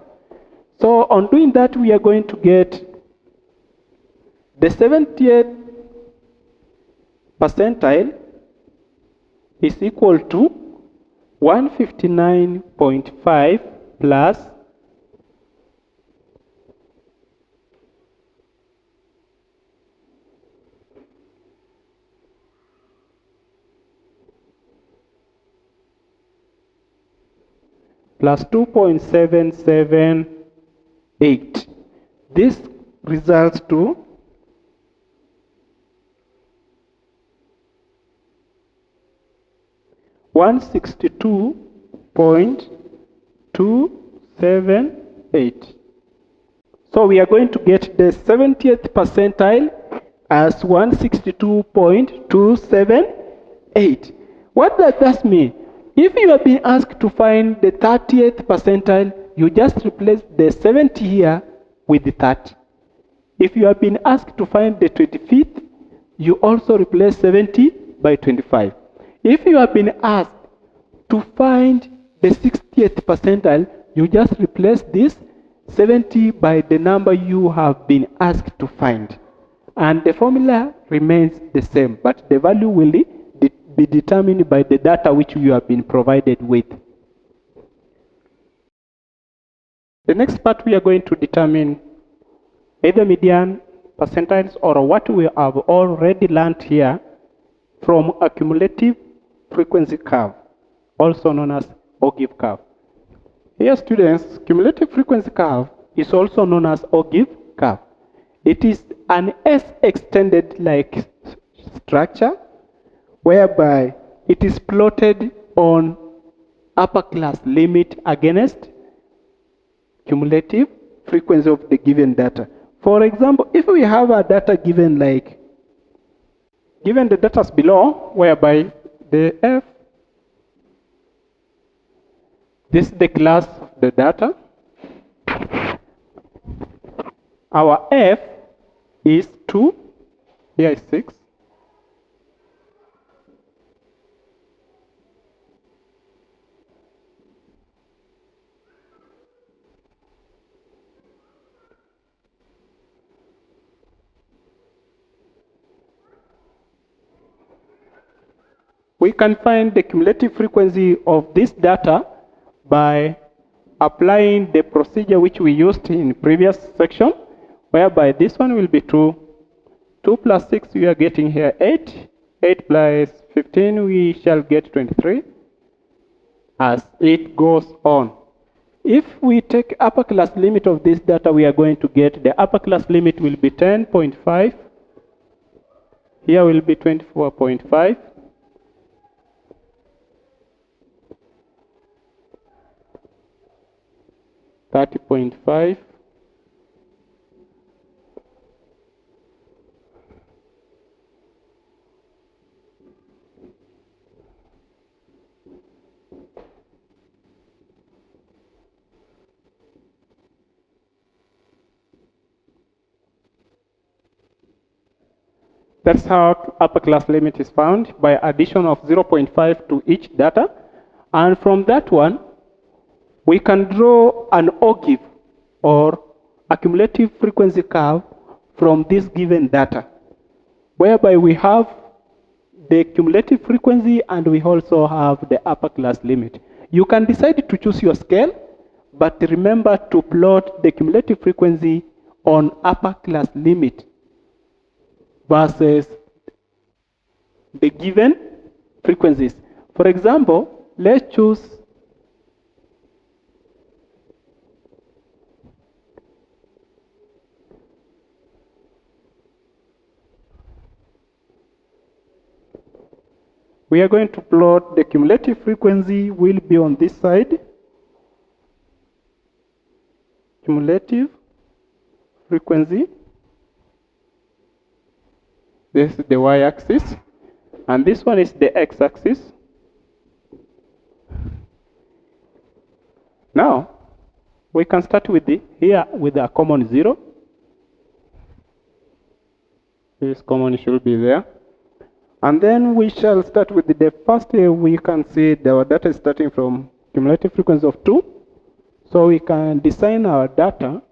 [SPEAKER 1] So on doing that, we are going to get the 70th percentile is equal to 159.5 plus 2.778. This results to 162.278. So we are going to get the 70th percentile as 162.278. What does that mean? If you have been asked to find the 30th percentile, you just replace the 70 here with the 30. If you have been asked to find the 25th, you also replace 70 by 25. If you have been asked to find the 60th percentile, you just replace this 70 by the number you have been asked to find. And the formula remains the same, but the value will be determined by the data which you have been provided with. The next part, we are going to determine either median, percentiles, or what we have already learned here from a cumulative frequency curve, also known as Ogive curve. Here, students, cumulative frequency curve is also known as Ogive curve. It is an S-extended like structure whereby it is plotted on upper class limit against cumulative frequency of the given data. For example, if we have a data given like, given the data below, whereby the F, this is the class of the data. Our F is 2, here is 6. We can find the cumulative frequency of this data by applying the procedure which we used in previous section, whereby this one will be 2. 2 plus 6, we are getting here 8. 8 plus 15, we shall get 23, as it goes on. If we take upper class limit of this data, we are going to get the upper class limit will be 10.5. Here will be 24.5. 30.5, That's how upper class limit is found, by addition of 0.5 to each data. And from that one, we can draw an Ogive, or a cumulative frequency curve, from this given data, whereby we have the cumulative frequency and we also have the upper class limit. You can decide to choose your scale, but remember to plot the cumulative frequency on upper class limit versus the given frequencies. For example, let's choose we are going to plot the cumulative frequency will be on this side. Cumulative frequency. This is the y-axis, and this one is the x-axis. Now, we can start with here with a common 0. This common should be there. And then we shall start with the first. We can see our data is starting from cumulative frequency of 2. So we can design our data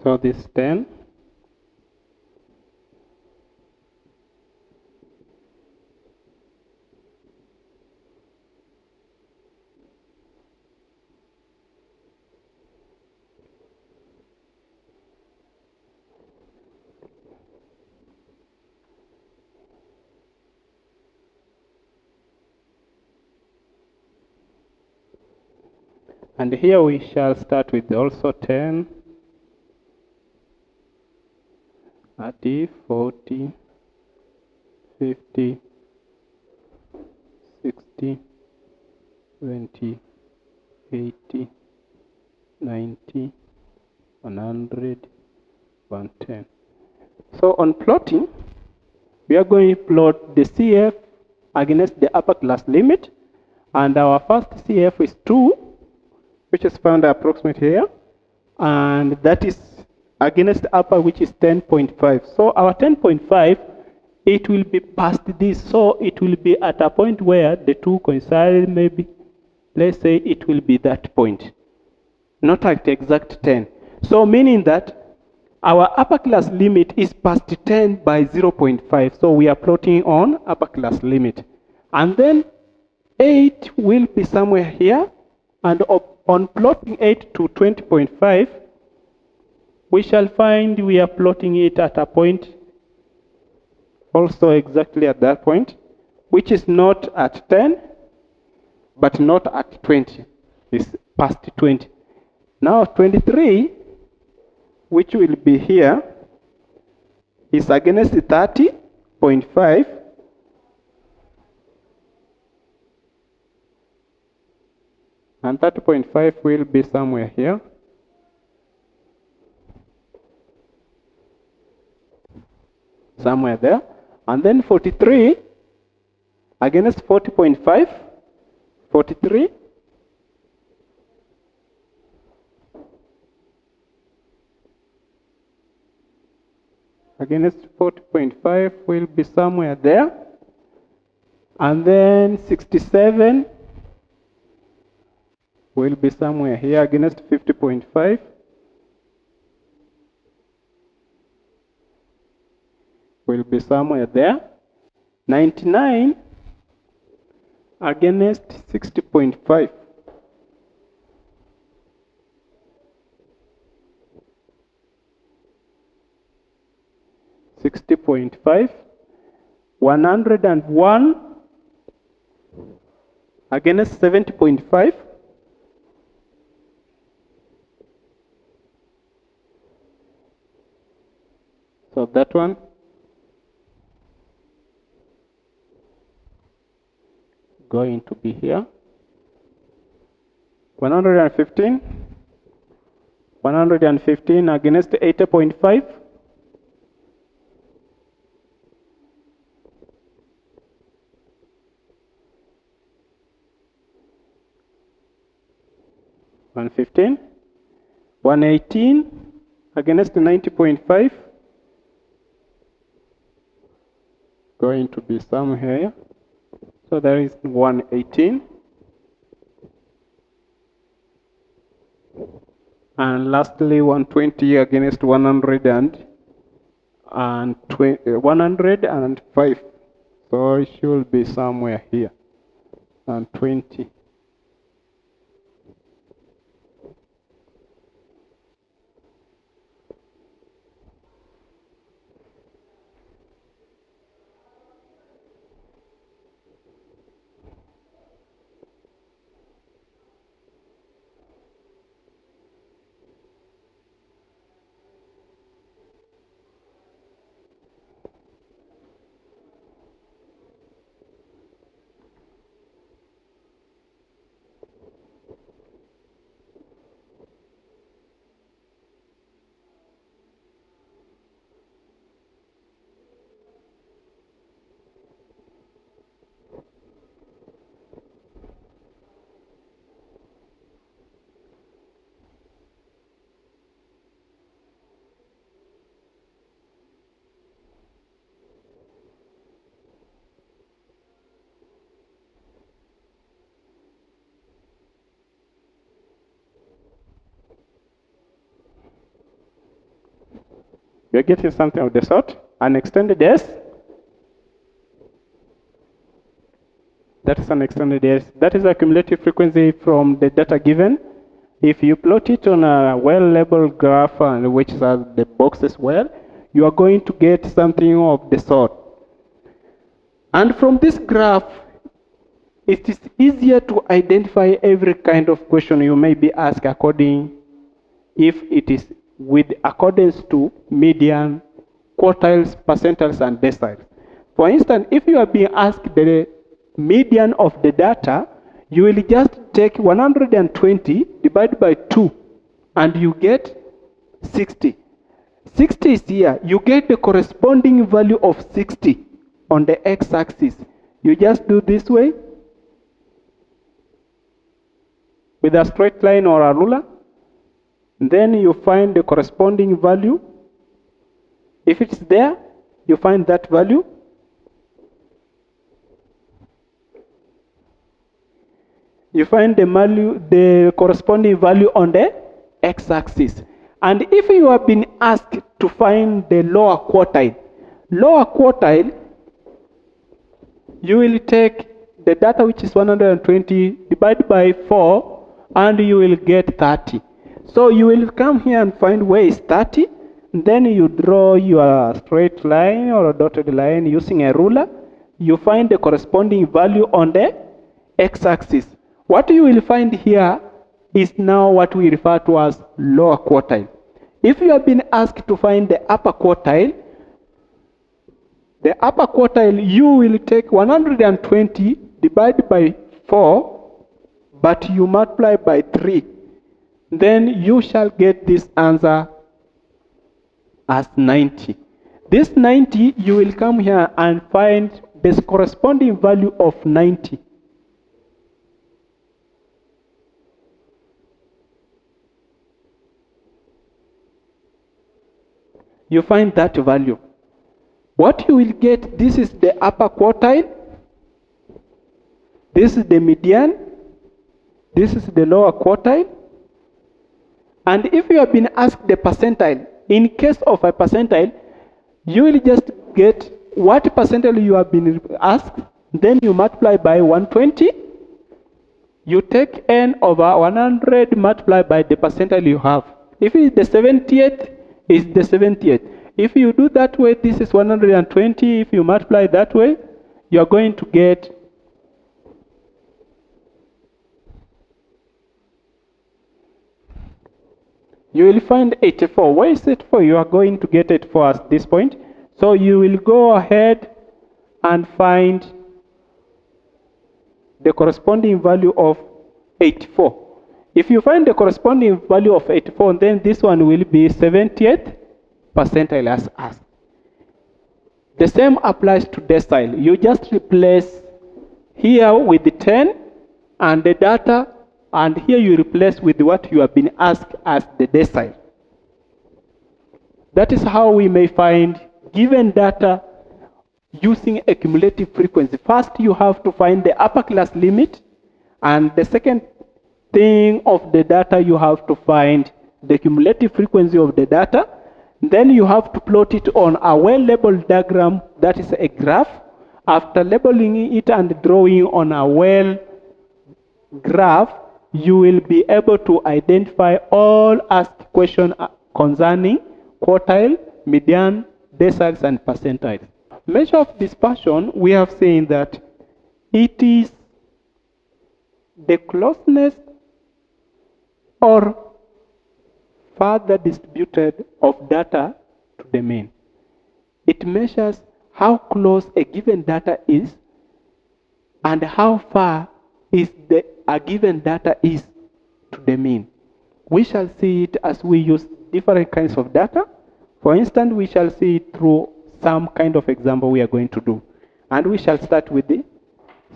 [SPEAKER 1] so this 10. And here we shall start with also 10, 30, 40, 50, 60, 20, 80, 90, 100, 110. So on plotting, we are going to plot the CF against the upper class limit. And our first CF is 2, which is found approximately here. And that is against the upper, which is 10.5. So our 10.5, it will be past this. So it will be at a point where the two coincide, maybe. Let's say it will be that point, not at the exact 10. So meaning that our upper class limit is past 10 by 0.5. So we are plotting on upper class limit. And then 8 will be somewhere here. And on plotting 8 to 20.5, we shall find we are plotting it at a point, also exactly at that point, which is not at 10, but not at 20. It's past 20. Now 23, which will be here, is against 30.5. And 30.5 will be somewhere here. Somewhere there. And then 43 against 40.5. 43. Against 40.5 will be somewhere there. And then 67 will be somewhere here against 50.5. Will be somewhere there. 99 against 60.5. $60.5. 101 against 70.5. So that one. going to be here. 115. 115 against 80.5. 115. 118 against 90.5. Going to be somewhere here. So there is 118. And lastly, 120 against 105. So it should be somewhere here. And 20. You're getting something of the sort. An extended S. That is an extended S. That is a cumulative frequency from the data given. If you plot it on a well-labeled graph and which has the boxes well, you are going to get something of the sort. And from this graph, it is easier to identify every kind of question you may be asked according if it is with accordance to median, quartiles, percentiles, and deciles. For instance, if you are being asked the median of the data, you will just take 120 divided by 2 and you get 60. 60 is here. You get the corresponding value of 60 on the x-axis. You just do this way with a straight line or a ruler. Then you find the corresponding value. If it's there, you find that value. You find the corresponding value on the x-axis. And if you have been asked to find the lower quartile, you will take the data which is 120 divided by 4 and you will get 30. So you will come here and find where is 30. Then you draw your straight line or a dotted line using a ruler. You find the corresponding value on the x-axis. What you will find here is now what we refer to as lower quartile. If you have been asked to find the upper quartile, you will take 120 divided by 4, but you multiply by 3. Then you shall get this answer as 90. This 90, you will come here and find this corresponding value of 90. You find that value. What you will get, this is the upper quartile, this is the median, this is the lower quartile. And if you have been asked the percentile, in case of a percentile, you will just get what percentile you have been asked, then you multiply by 120, you take n over 100 multiplied by the percentile you have. If it is the 70th, it's the 70th. If you do that way, this is 120. If you multiply that way, you are going to get you will find 84. Where is 84? You are going to get 84 at this point. So you will go ahead and find the corresponding value of 84. If you find the corresponding value of 84, then this one will be 70th percentile as asked. The same applies to decile. You just replace here with the 10 and the data, and here you replace with what you have been asked as the decile. That is how we may find given data using a cumulative frequency. First, you have to find the upper class limit, and the second thing of the data, you have to find the cumulative frequency of the data. Then you have to plot it on a well-labeled diagram, that is a graph. After labeling it and drawing on a well graph, you will be able to identify all asked questions concerning quartile, median, deciles, and percentiles. Measure of dispersion, we have seen that it is the closeness or further distributed of data to the mean. It measures how close a given data is and how far is a given data is to the mean. We shall see it as we use different kinds of data. For instance, we shall see it through some kind of example we are going to do. And we shall start with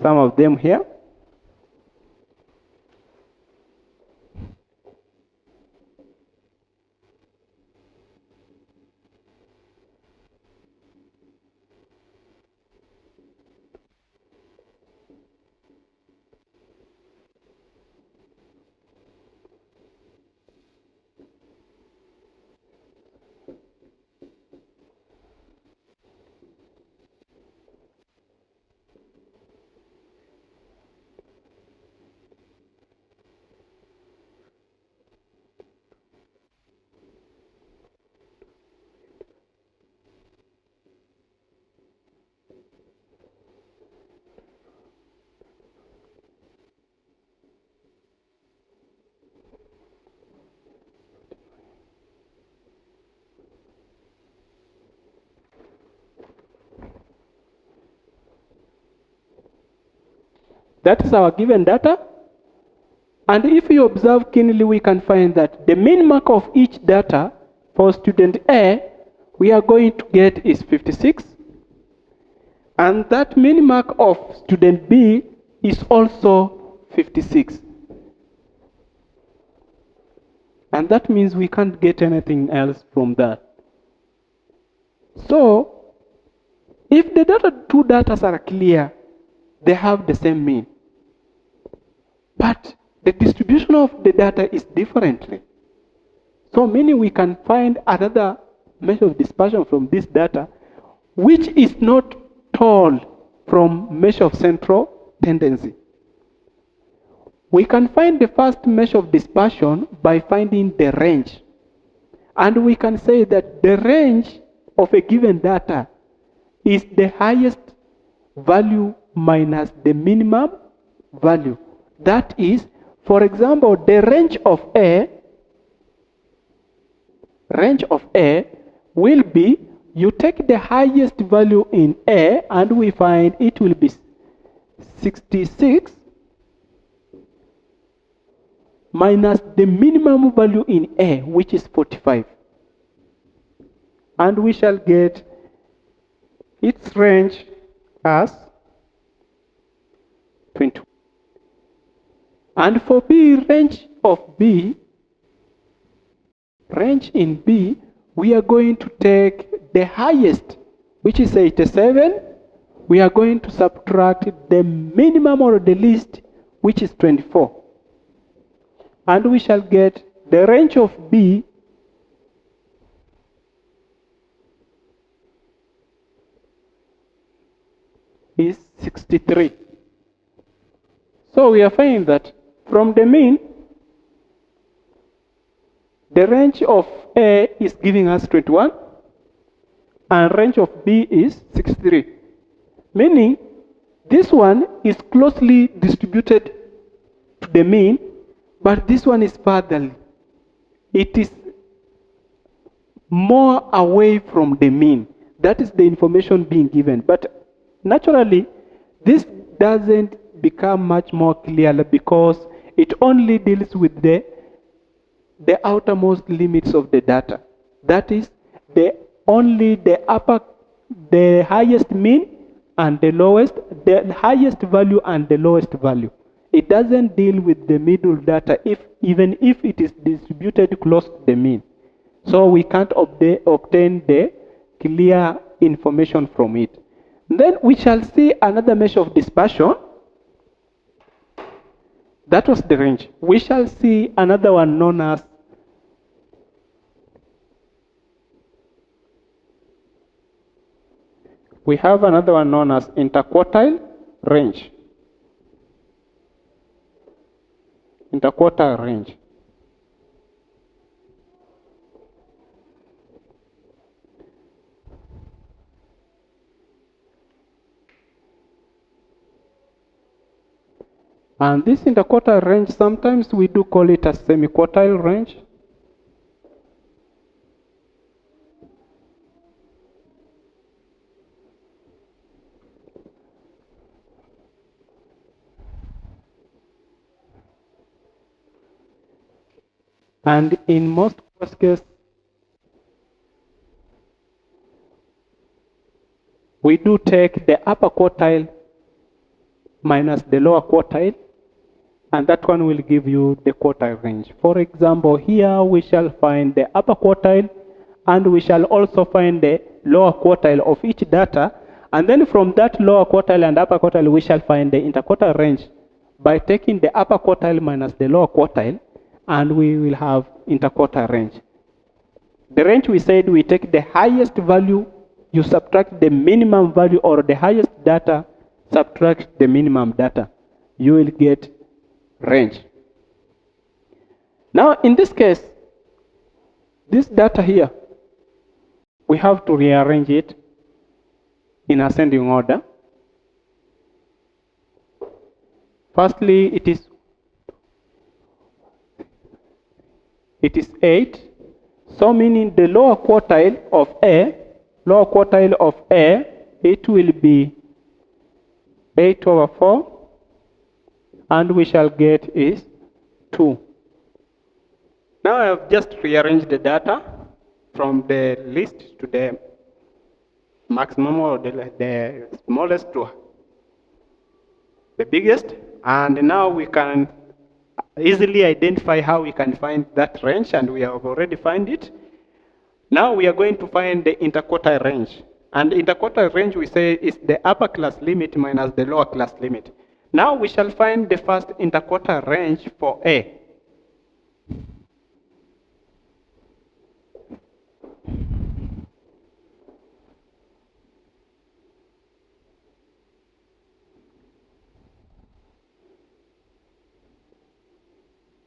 [SPEAKER 1] some of them here. That is our given data. And if you observe keenly, we can find that the mean mark of each data for student A, we are going to get is 56. And that mean mark of student B is also 56. And that means we can't get anything else from that. So, if the two data are clear, they have the same mean. But the distribution of the data is differently. So meaning we can find another measure of dispersion from this data, which is not told from measure of central tendency. We can find the first measure of dispersion by finding the range. And we can say that the range of a given data is the highest value minus the minimum value. That is, for example, the range of A will be, you take the highest value in A and we find it will be 66 minus the minimum value in A, which is 45. And we shall get its range as 20. And for B, range in B, we are going to take the highest, which is 87. We are going to subtract the minimum or the least, which is 24. And we shall get the range of B is 63. So we are finding that from the mean, the range of A is giving us 21 and range of B is 63. Meaning this one is closely distributed to the mean, but this one is further. It is more away from the mean. That is the information being given. But naturally, this doesn't become much more clearer because it only deals with the outermost limits of the data. That is only the highest mean and the lowest, the highest value and the lowest value. It doesn't deal with the middle data even if it is distributed close to the mean. So we can't obtain the clear information from it. Then we shall see another measure of dispersion. That was the range. We shall see another one known as interquartile range. Interquartile range. And this interquartile range, sometimes we do call it a semi-quartile range. And in most cases, we do take the upper quartile minus the lower quartile, and that one will give you the quartile range. For example, here we shall find the upper quartile, and we shall also find the lower quartile of each data, and then from that lower quartile and upper quartile, we shall find the interquartile range by taking the upper quartile minus the lower quartile, and we will have interquartile range. The range, we said we take the highest value, you subtract the minimum value, or the highest data, subtract the minimum data. You will get range. Now, in this case, this data here, we have to rearrange it in ascending order. Firstly, it is 8. So meaning the lower quartile of A, it will be 8/4, and we shall get is 2. Now I have just rearranged the data from the least to the maximum, or the smallest to the biggest, and now we can easily identify how we can find that range, and we have already found it. Now we are going to find the interquartile range. And interquartile range, we say, is the upper class limit minus the lower class limit. Now we shall find the first interquartile range for A.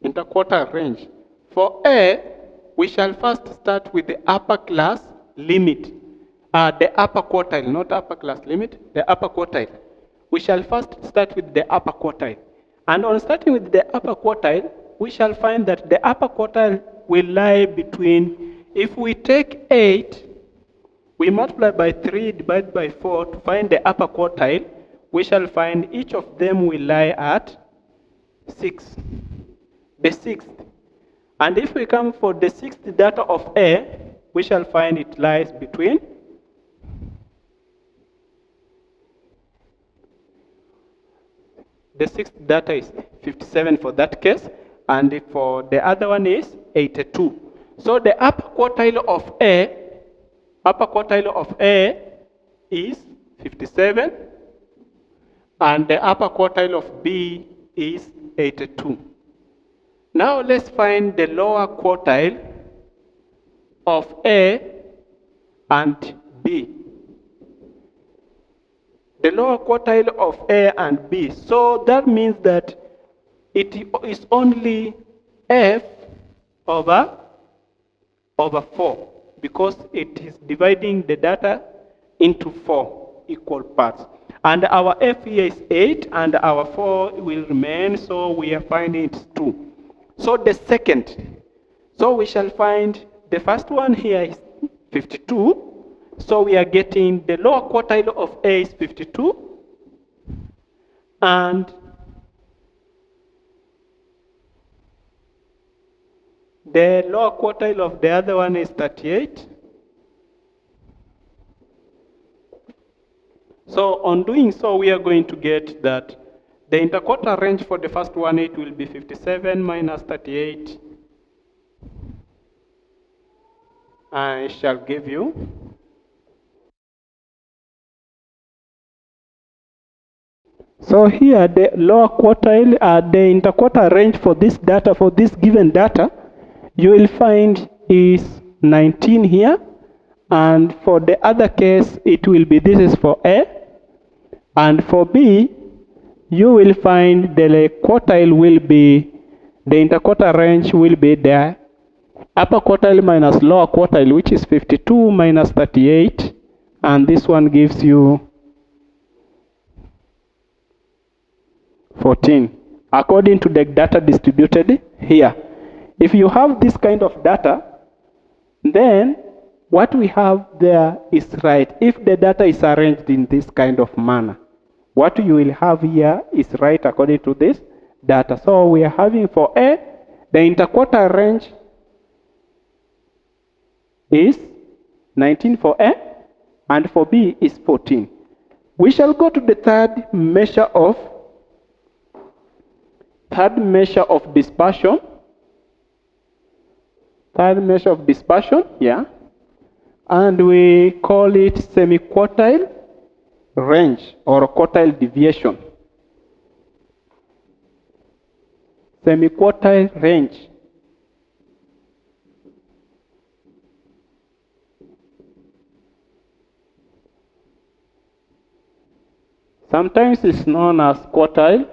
[SPEAKER 1] Interquartile range. For A, we shall first start with the upper class limit. The upper quartile, not upper class limit, the upper quartile. We shall first start with the upper quartile. And on starting with the upper quartile, we shall find that the upper quartile will lie between, if we take 8, we multiply by 3, divide by 4 to find the upper quartile, we shall find each of them will lie at 6. The 6th. And if we come for the 6th data of A, we shall find it lies between the 6th data is 57 for that case, and for the other one is 82. So the upper quartile of A is 57, and the upper quartile of B is 82. Now let's find the lower quartile of A and B. The lower quartile of A and B. So that means that it is only F over 4, because it is dividing the data into 4 equal parts. And our F here is 8, and our 4 will remain, so we are finding it's 2. So the second, so we shall find the first one here is 52. So we are getting the lower quartile of A is 52, and The lower quartile of the other one is 38. So on doing so, we are going to get that the interquartile range for the first one, it will be 57 minus 38. And it shall give you so here the lower quartile, the interquartile range for this data, for this given data, you will find is 19 here. And for the other case, it will be, this is for A. And for B, you will find the quartile will be, the interquartile range will be the upper quartile minus lower quartile, which is 52 minus 38. And this one gives you 14, according to the data distributed here. If you have this kind of data, then what we have there is right. If the data is arranged in this kind of manner, what you will have here is right according to this data. So we are having for A, the interquartile range is 19 for A, and for B is 14. We shall go to the third measure of dispersion. Third measure of dispersion, yeah. And we call it semi-quartile range or quartile deviation. Semi-quartile range. Sometimes it's known as quartile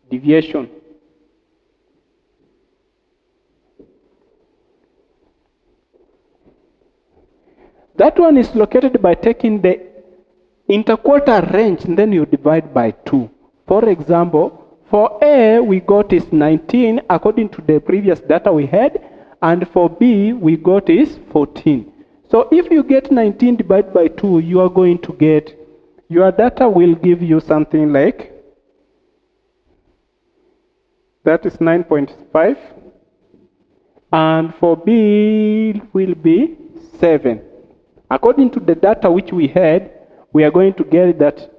[SPEAKER 1] deviation. That one is located by taking the interquartile range and then you divide by 2. For example, for A, we got is 19 according to the previous data we had, and for B, we got is 14. So if you get 19 divided by 2, you are going to get, your data will give you something like, that is 9.5, and for B will be 7. According to the data which we had, we are going to get that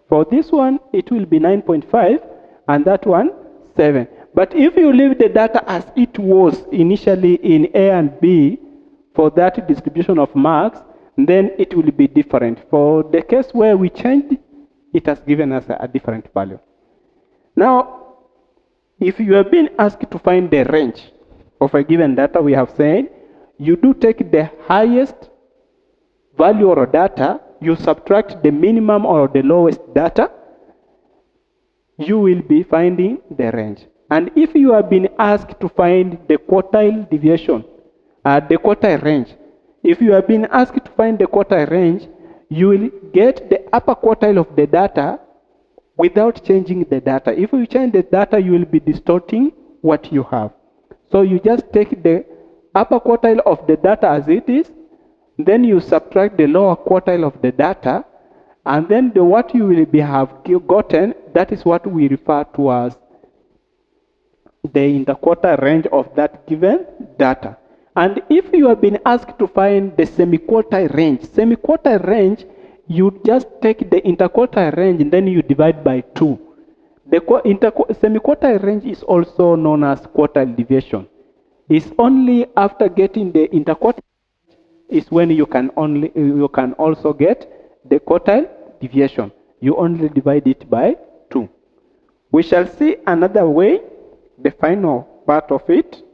[SPEAKER 1] for this one, it will be 9.5, and that one, 7. But if you leave the data as it was initially in A and B, for that distribution of marks, then it will be different. For the case where we changed, it has given us a different value. Now, if you have been asked to find the range of a given data, we have said, you do take the highest value or data, you subtract the minimum or the lowest data, you will be finding the range. And if you have been asked to find the quartile deviation, the quartile range, if you have been asked to find the quartile range, you will get the upper quartile of the data without changing the data. If you change the data, you will be distorting what you have. So you just take the upper quartile of the data as it is, then you subtract the lower quartile of the data, and then what you will be have gotten, that is what we refer to as the interquartile range of that given data. And if you have been asked to find the semi-quartile range, you just take the interquartile range and then you divide by 2. The semi-quartile range is also known as quartile deviation. It's only after getting the interquartile is when you can also get the quartile deviation. You only divide it by 2. We shall see another way, the final part of it.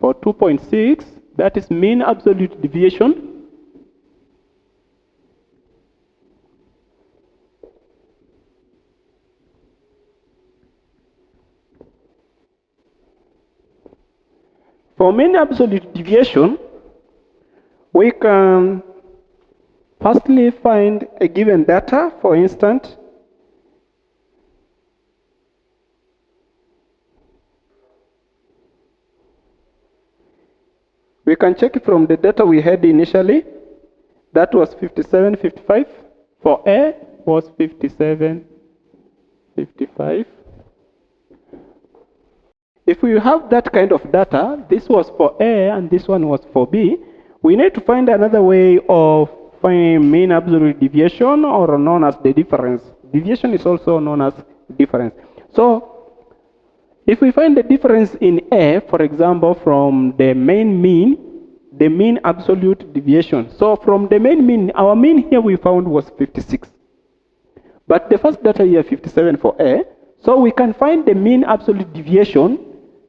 [SPEAKER 1] For 2.6, that is mean absolute deviation. For mean absolute deviation, we can firstly find a given data, for instance, we can check from the data we had initially. That was 57, 55. For A was 57, 55. If we have that kind of data, this was for A and this one was for B, we need to find another way of finding mean absolute deviation, or known as the difference. Deviation is also known as difference. So if we find the difference in A, for example, from the main mean, the mean absolute deviation. So from the main mean, our mean here we found was 56. But the first data here, 57 for A. So we can find the mean absolute deviation,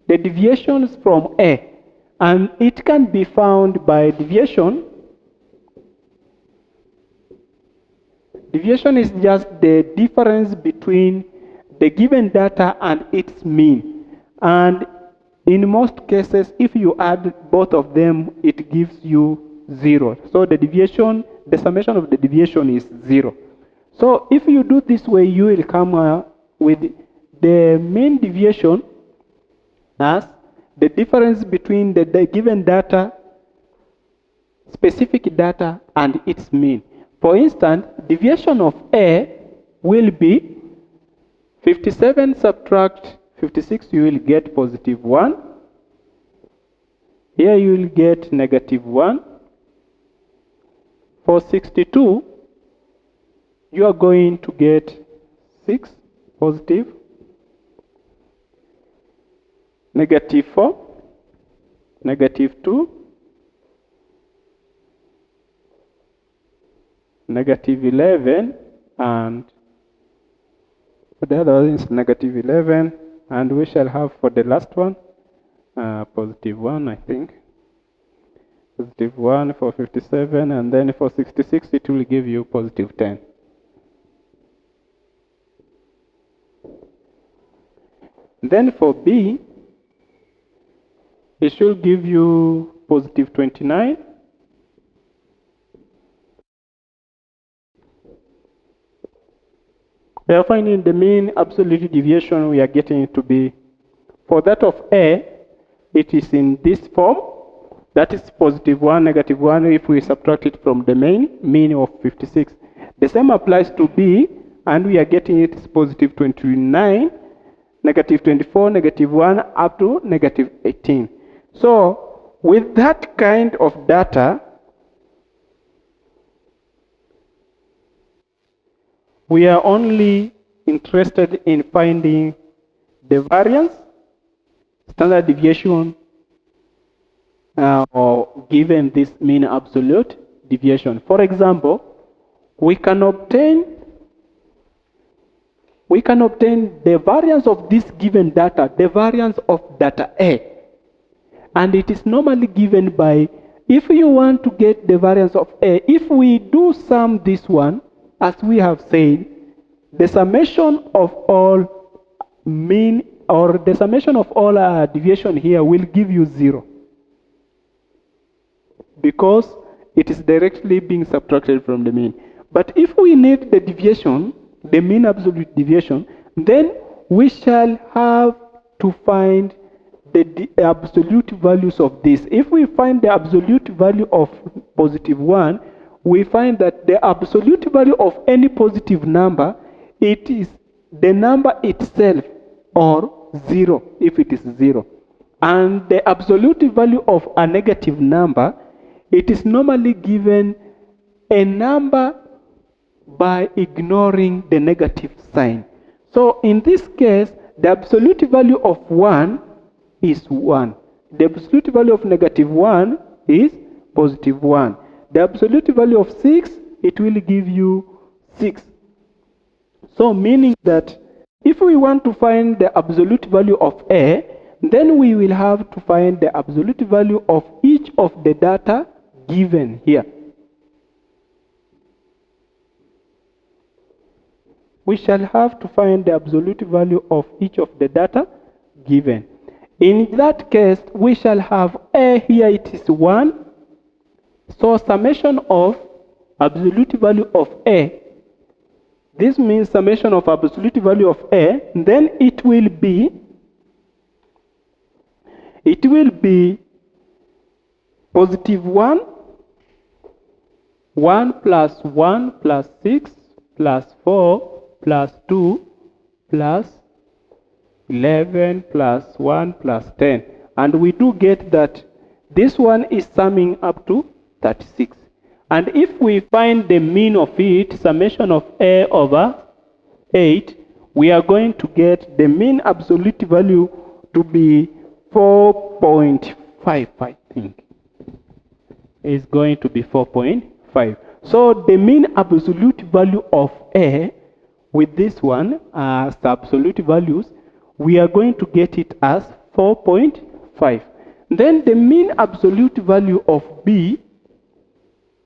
[SPEAKER 1] the deviations from A. And it can be found by deviation. Deviation is just the difference between the given data and its mean. And in most cases, if you add both of them, it gives you 0. So the deviation, the summation of the deviation is 0. So if you do this way, you will come with the mean deviation as the difference between the given data, specific data, and its mean. For instance, deviation of A will be 57 subtract 56, you will get positive 1. Here you will get negative 1. For 62, you are going to get 6 positive, negative 4, negative 2, negative 11, and for the other one is negative 11, and we shall have for the last one positive 1, I think. Positive 1 for 57, and then for 66 it will give you positive 10. Then for B, it should give you positive 29. We are finding the mean absolute deviation we are getting to be, for that of A, it is in this form. That is positive 1, negative 1 if we subtract it from the mean of 56. The same applies to B, and we are getting it is positive 29, negative 24, negative 1, up to negative 18. So with that kind of data, we are only interested in finding the variance, standard deviation, or given this mean absolute deviation. For example, we can obtain the variance of this given data, the variance of data A. And it is normally given by, if you want to get the variance of A, if we do sum this one, as we have said, the summation of all mean, or the summation of all deviation here will give you 0. Because it is directly being subtracted from the mean. But if we need the deviation, the mean absolute deviation, then we shall have to find the absolute values of this. If we find the absolute value of positive 1, we find that the absolute value of any positive number, it is the number itself, or 0 if it is 0. And the absolute value of a negative number, it is normally given a number by ignoring the negative sign. So in this case, the absolute value of 1 is 1. The absolute value of negative 1 is positive 1. The absolute value of 6, it will give you 6. So meaning that if we want to find the absolute value of A, then we will have to find the absolute value of each of the data given here. We shall have to find the absolute value of each of the data given. In that case, we shall have A here, it is 1. So summation of absolute value of A. This means summation of absolute value of A. Then it will be positive 1, 1 plus 1 plus 6 plus 4 plus 2 plus 11 plus 1 plus 10. And we do get that this one is summing up to 36. And if we find the mean of it, summation of A over 8, we are going to get the mean absolute value to be 4.5, I think. Is going to be 4.5. So the mean absolute value of A with this one as absolute values, we are going to get it as 4.5. Then the mean absolute value of B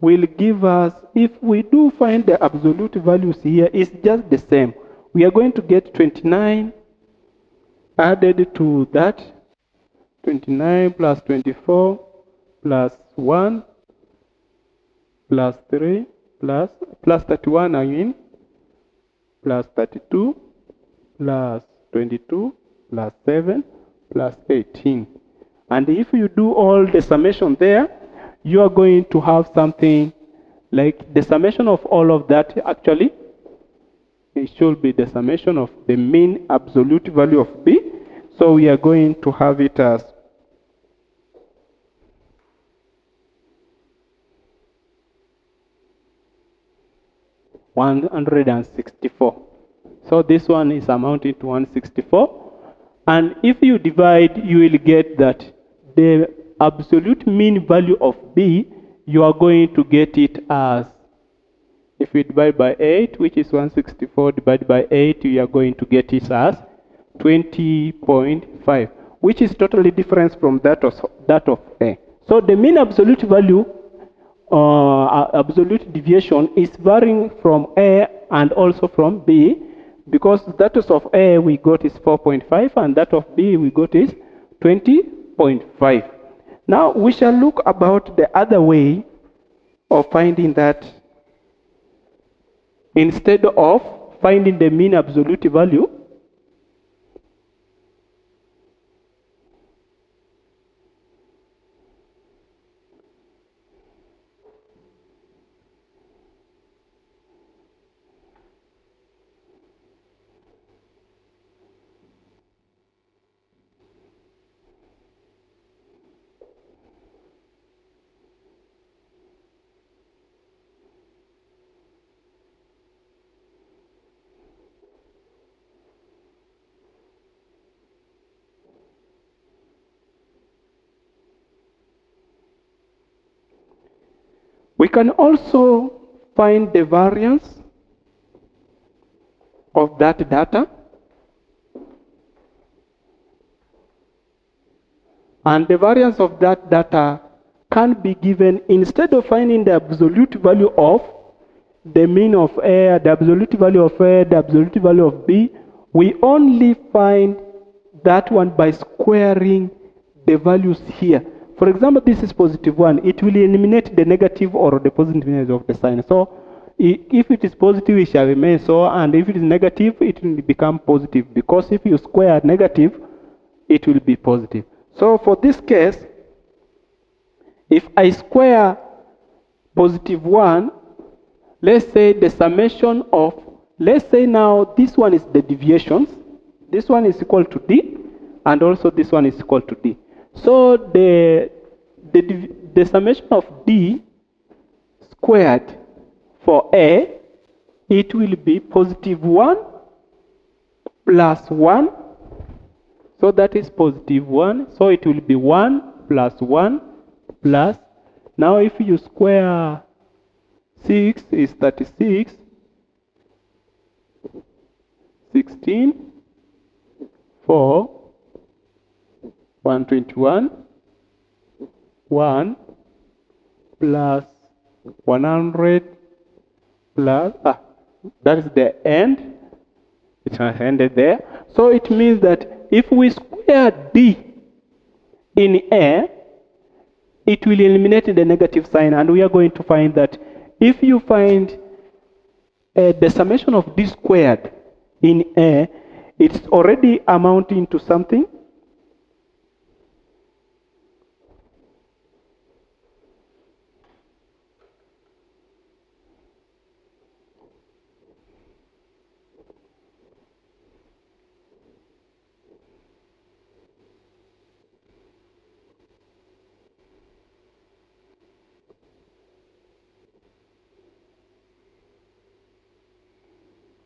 [SPEAKER 1] will give us, if we do find the absolute values here, it's just the same. We are going to get 29 added to that, 29 plus 24 plus 1 plus 3 plus 31 again, plus 32 plus 22 plus 7 plus 18. And if you do all the summation there, you are going to have something like the summation of all of that. Actually, it should be the summation of the mean absolute value of B. So we are going to have it as 164. So this one is amounting to 164. And if you divide, you will get that the absolute mean value of B, you are going to get it as, if you divide by 8, which is 164 divided by 8, you are going to get it as 20.5, which is totally different from that of A. So the mean absolute value, absolute deviation, is varying from A and also from B, because that of A we got is 4.5 and that of B we got is 20.5. Now we shall look about the other way of finding that. Instead of finding the mean absolute value, we can also find the variance of that data. And the variance of that data can be given, instead of finding the absolute value of the mean of A, the absolute value of A, the absolute value of B, we only find that one by squaring the values here. For example, this is positive 1. It will eliminate the negative or the positiveness of the sign. So if it is positive, it shall remain so, and if it is negative, it will become positive, because if you square negative, it will be positive. So for this case, if I square positive 1, let's say the summation of, let's say now this one is the deviations, this one is equal to D, and also this one is equal to D. So the summation of D squared for A, it will be positive 1 plus 1. So that is positive 1. So it will be 1 plus 1 plus. Now if you square 6 is 36, 16, 4, 121, 1 plus 100 plus, that is the end. It has ended there. So it means that if we square D in A, it will eliminate the negative sign, and we are going to find that if you find the summation of D squared in A, it's already amounting to something.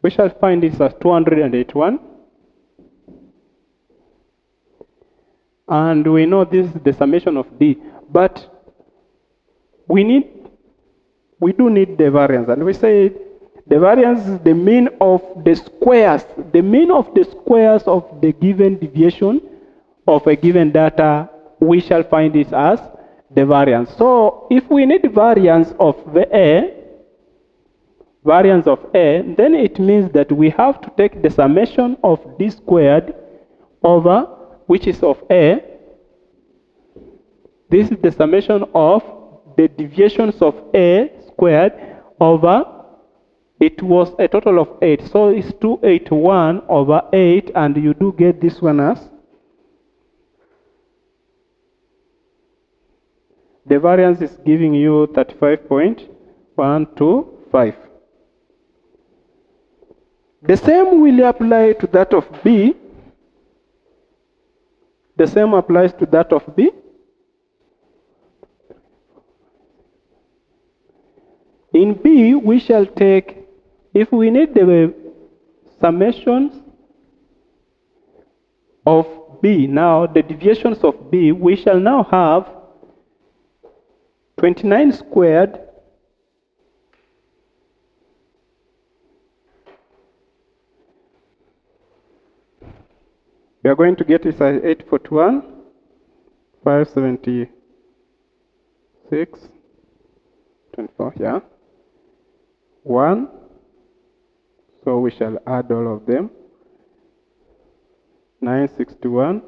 [SPEAKER 1] We shall find this as 281. And we know this is the summation of D. But we do need the variance. And we say the variance is the mean of the squares. The mean of the squares of the given deviation of a given data, we shall find this as the variance. So if we need variance of A, then it means that we have to take the summation of D squared over, which is of A. This is the summation of the deviations of A squared over, it was a total of 8. So it's 281 over 8, and you do get this one as, the variance is giving you 35.125. The same will apply to that of B. The same applies to that of B. In B, we shall take, if we need the summations of B, now the deviations of B, we shall now have 29 squared we are going to get this as 841, 576, 24, yeah. 1. So we shall add all of them. 961.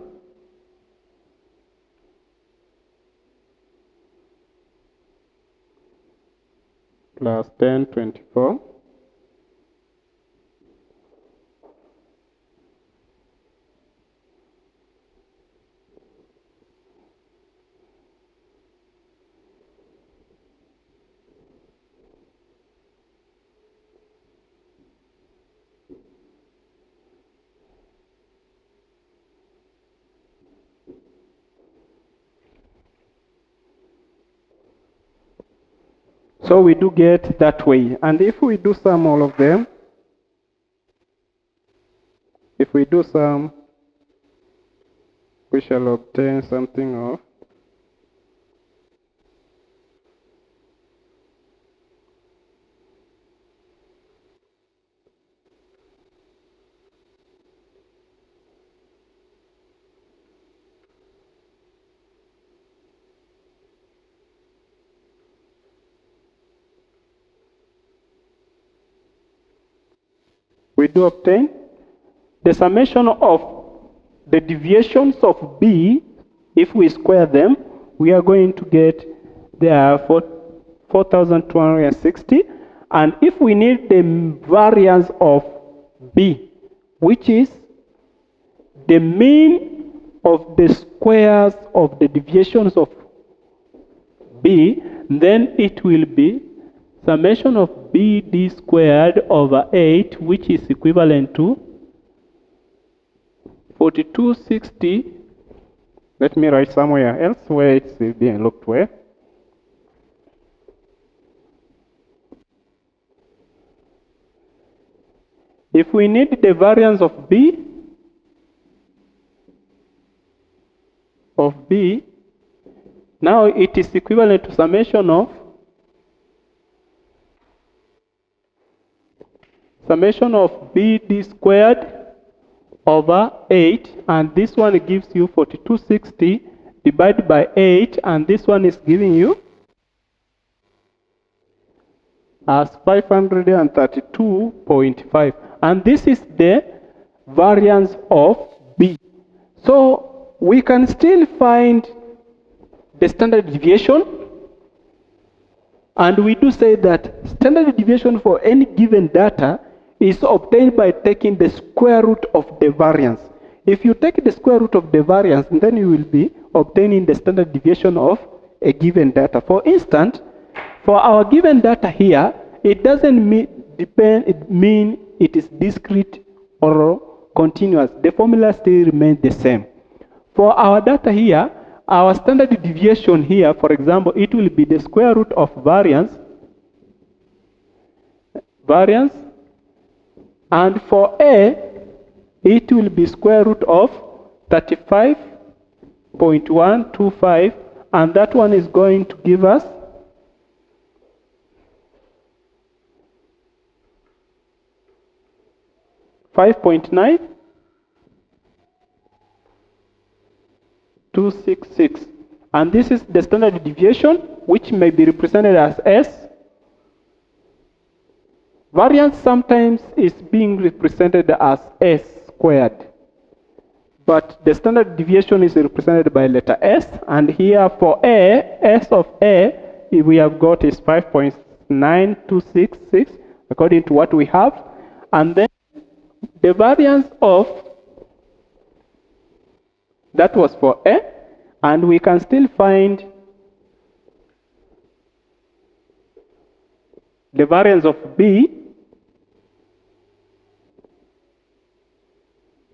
[SPEAKER 1] Plus 1024. So we do get that way. And if we do sum all of them, if we do sum, we shall obtain something of we do obtain the summation of the deviations of B. If we square them, we are going to get there 4,260. And if we need the variance of B, which is the mean of the squares of the deviations of B, then it will be summation of BD squared over 8, which is equivalent to 4260. Let me write somewhere else where it's being looked where. If we need the variance of B, now it is equivalent to summation of BD squared over 8, and this one gives you 4260 divided by 8, and this one is giving you as 532.5, and this is the variance of B. So we can still find the standard deviation, and we do say that standard deviation for any given data is obtained by taking the square root of the variance. If you take the square root of the variance, then you will be obtaining the standard deviation of a given data. For instance, for our given data here, it doesn't mean it is discrete or continuous. The formula still remains the same. For our data here, our standard deviation here, for example, it will be the square root of variance, And for A, it will be square root of 35.125, and that one is going to give us 5.9266. And this is the standard deviation, which may be represented as S. Variance sometimes is being represented as S squared. But the standard deviation is represented by letter S. And here for A, S of A, we have got is 5.9266, according to what we have. And then the variance of, that was for A. And we can still find the variance of B,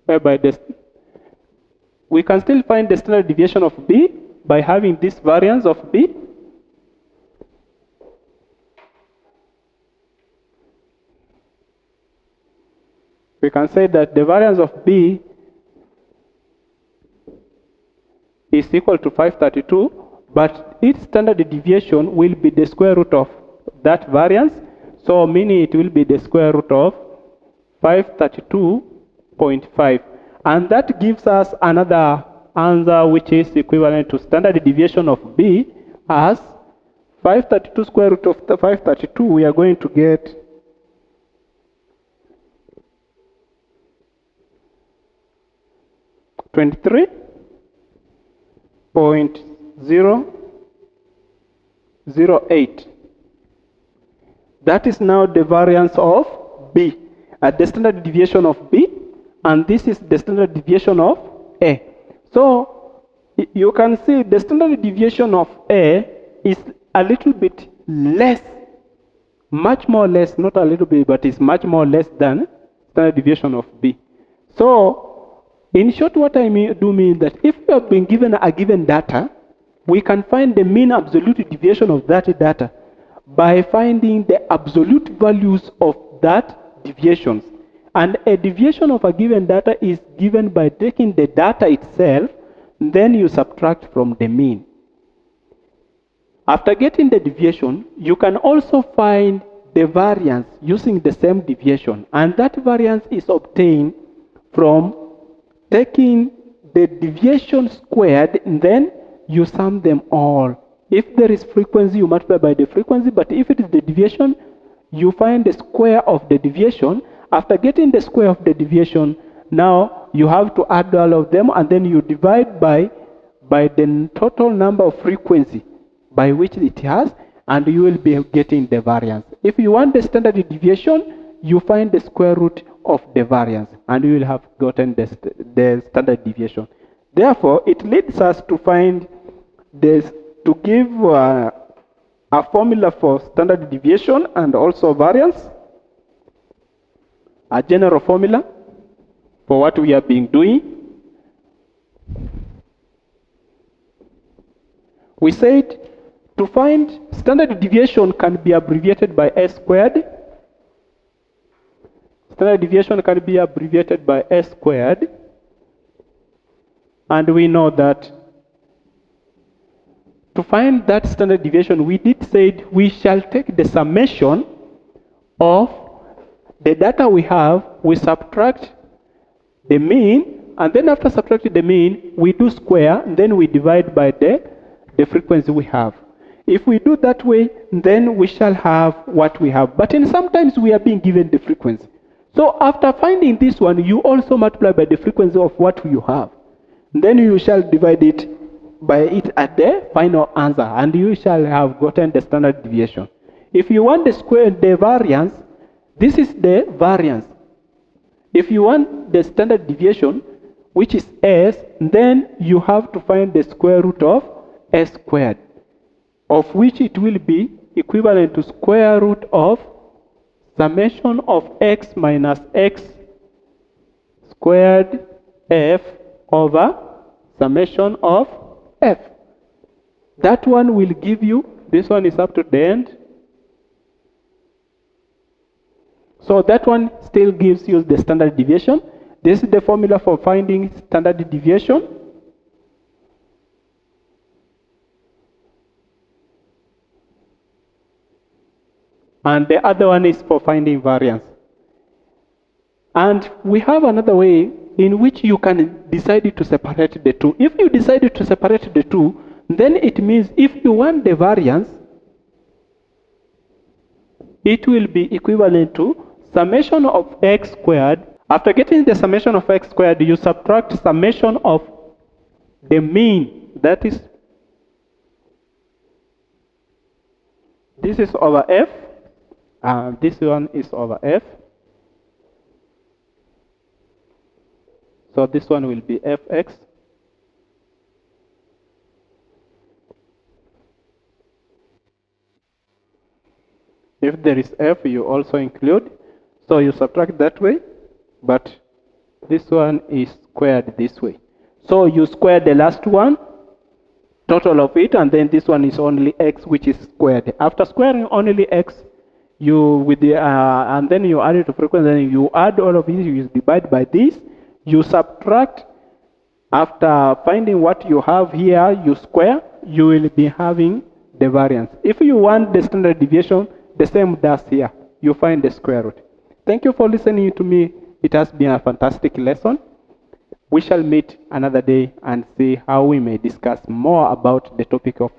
[SPEAKER 1] whereby we can still find the standard deviation of B by having this variance of B. We can say that the variance of B is equal to 532, but its standard deviation will be the square root of that variance. So meaning it will be the square root of 532.5. And that gives us another answer which is equivalent to standard deviation of B as 532 square root of 532. We are going to get 23.008. That is now the variance of B at the standard deviation of B, and this is the standard deviation of A. So you can see the standard deviation of A is a little bit less, much more less, not a little bit, but it's much more less than standard deviation of B. So in short, what I mean that if we have been given a given data, we can find the mean absolute deviation of that data by finding the absolute values of that deviations. And a deviation of a given data is given by taking the data itself, then you subtract from the mean. After getting the deviation, you can also find the variance using the same deviation. And that variance is obtained from taking the deviation squared, and then you sum them all. If there is frequency, you multiply by the frequency, but if it is the deviation, you find the square of the deviation. After getting the square of the deviation, now you have to add all of them, and then you divide by the total number of frequency by which it has, and you will be getting the variance. If you want the standard deviation, you find the square root of the variance, and you will have gotten the standard deviation. Therefore, it leads us to find this, to give a formula for standard deviation and also variance, a general formula for what we have been doing. We said to find standard deviation can be abbreviated by S squared. Standard deviation can be abbreviated by S squared. And we know that to find that standard deviation, we did say we shall take the summation of the data we have, we subtract the mean, and then after subtracting the mean, we do square, and then we divide by the frequency we have. If we do that way, then we shall have what we have. But sometimes we are being given the frequency. So after finding this one, you also multiply by the frequency of what you have. Then you shall divide it by it at the final answer, and you shall have gotten the standard deviation. If you want the square, the variance, this is the variance. If you want the standard deviation, which is S, then you have to find the square root of S squared, of which it will be equivalent to square root of summation of x minus x squared f over summation of f. That one will give you, this one is up to the end. So that one still gives you the standard deviation. This is the formula for finding standard deviation. And the other one is for finding variance. And we have another way in which you can decide to separate the two. If you decide to separate the two, then it means if you want the variance, it will be equivalent to summation of x squared. After getting the summation of x squared, you subtract summation of the mean. That is, this is over f, and this one is over f. So this one will be fx. If there is f, you also include. So you subtract that way, but this one is squared this way. So you square the last one, total of it, and then this one is only x, which is squared. After squaring only x, and then you add it to frequency, and you add all of these, you divide by this, you subtract. After finding what you have here, you square, you will be having the variance. If you want the standard deviation, the same does here. You find the square root. Thank you for listening to me. It has been a fantastic lesson. We shall meet another day and see how we may discuss more about the topic of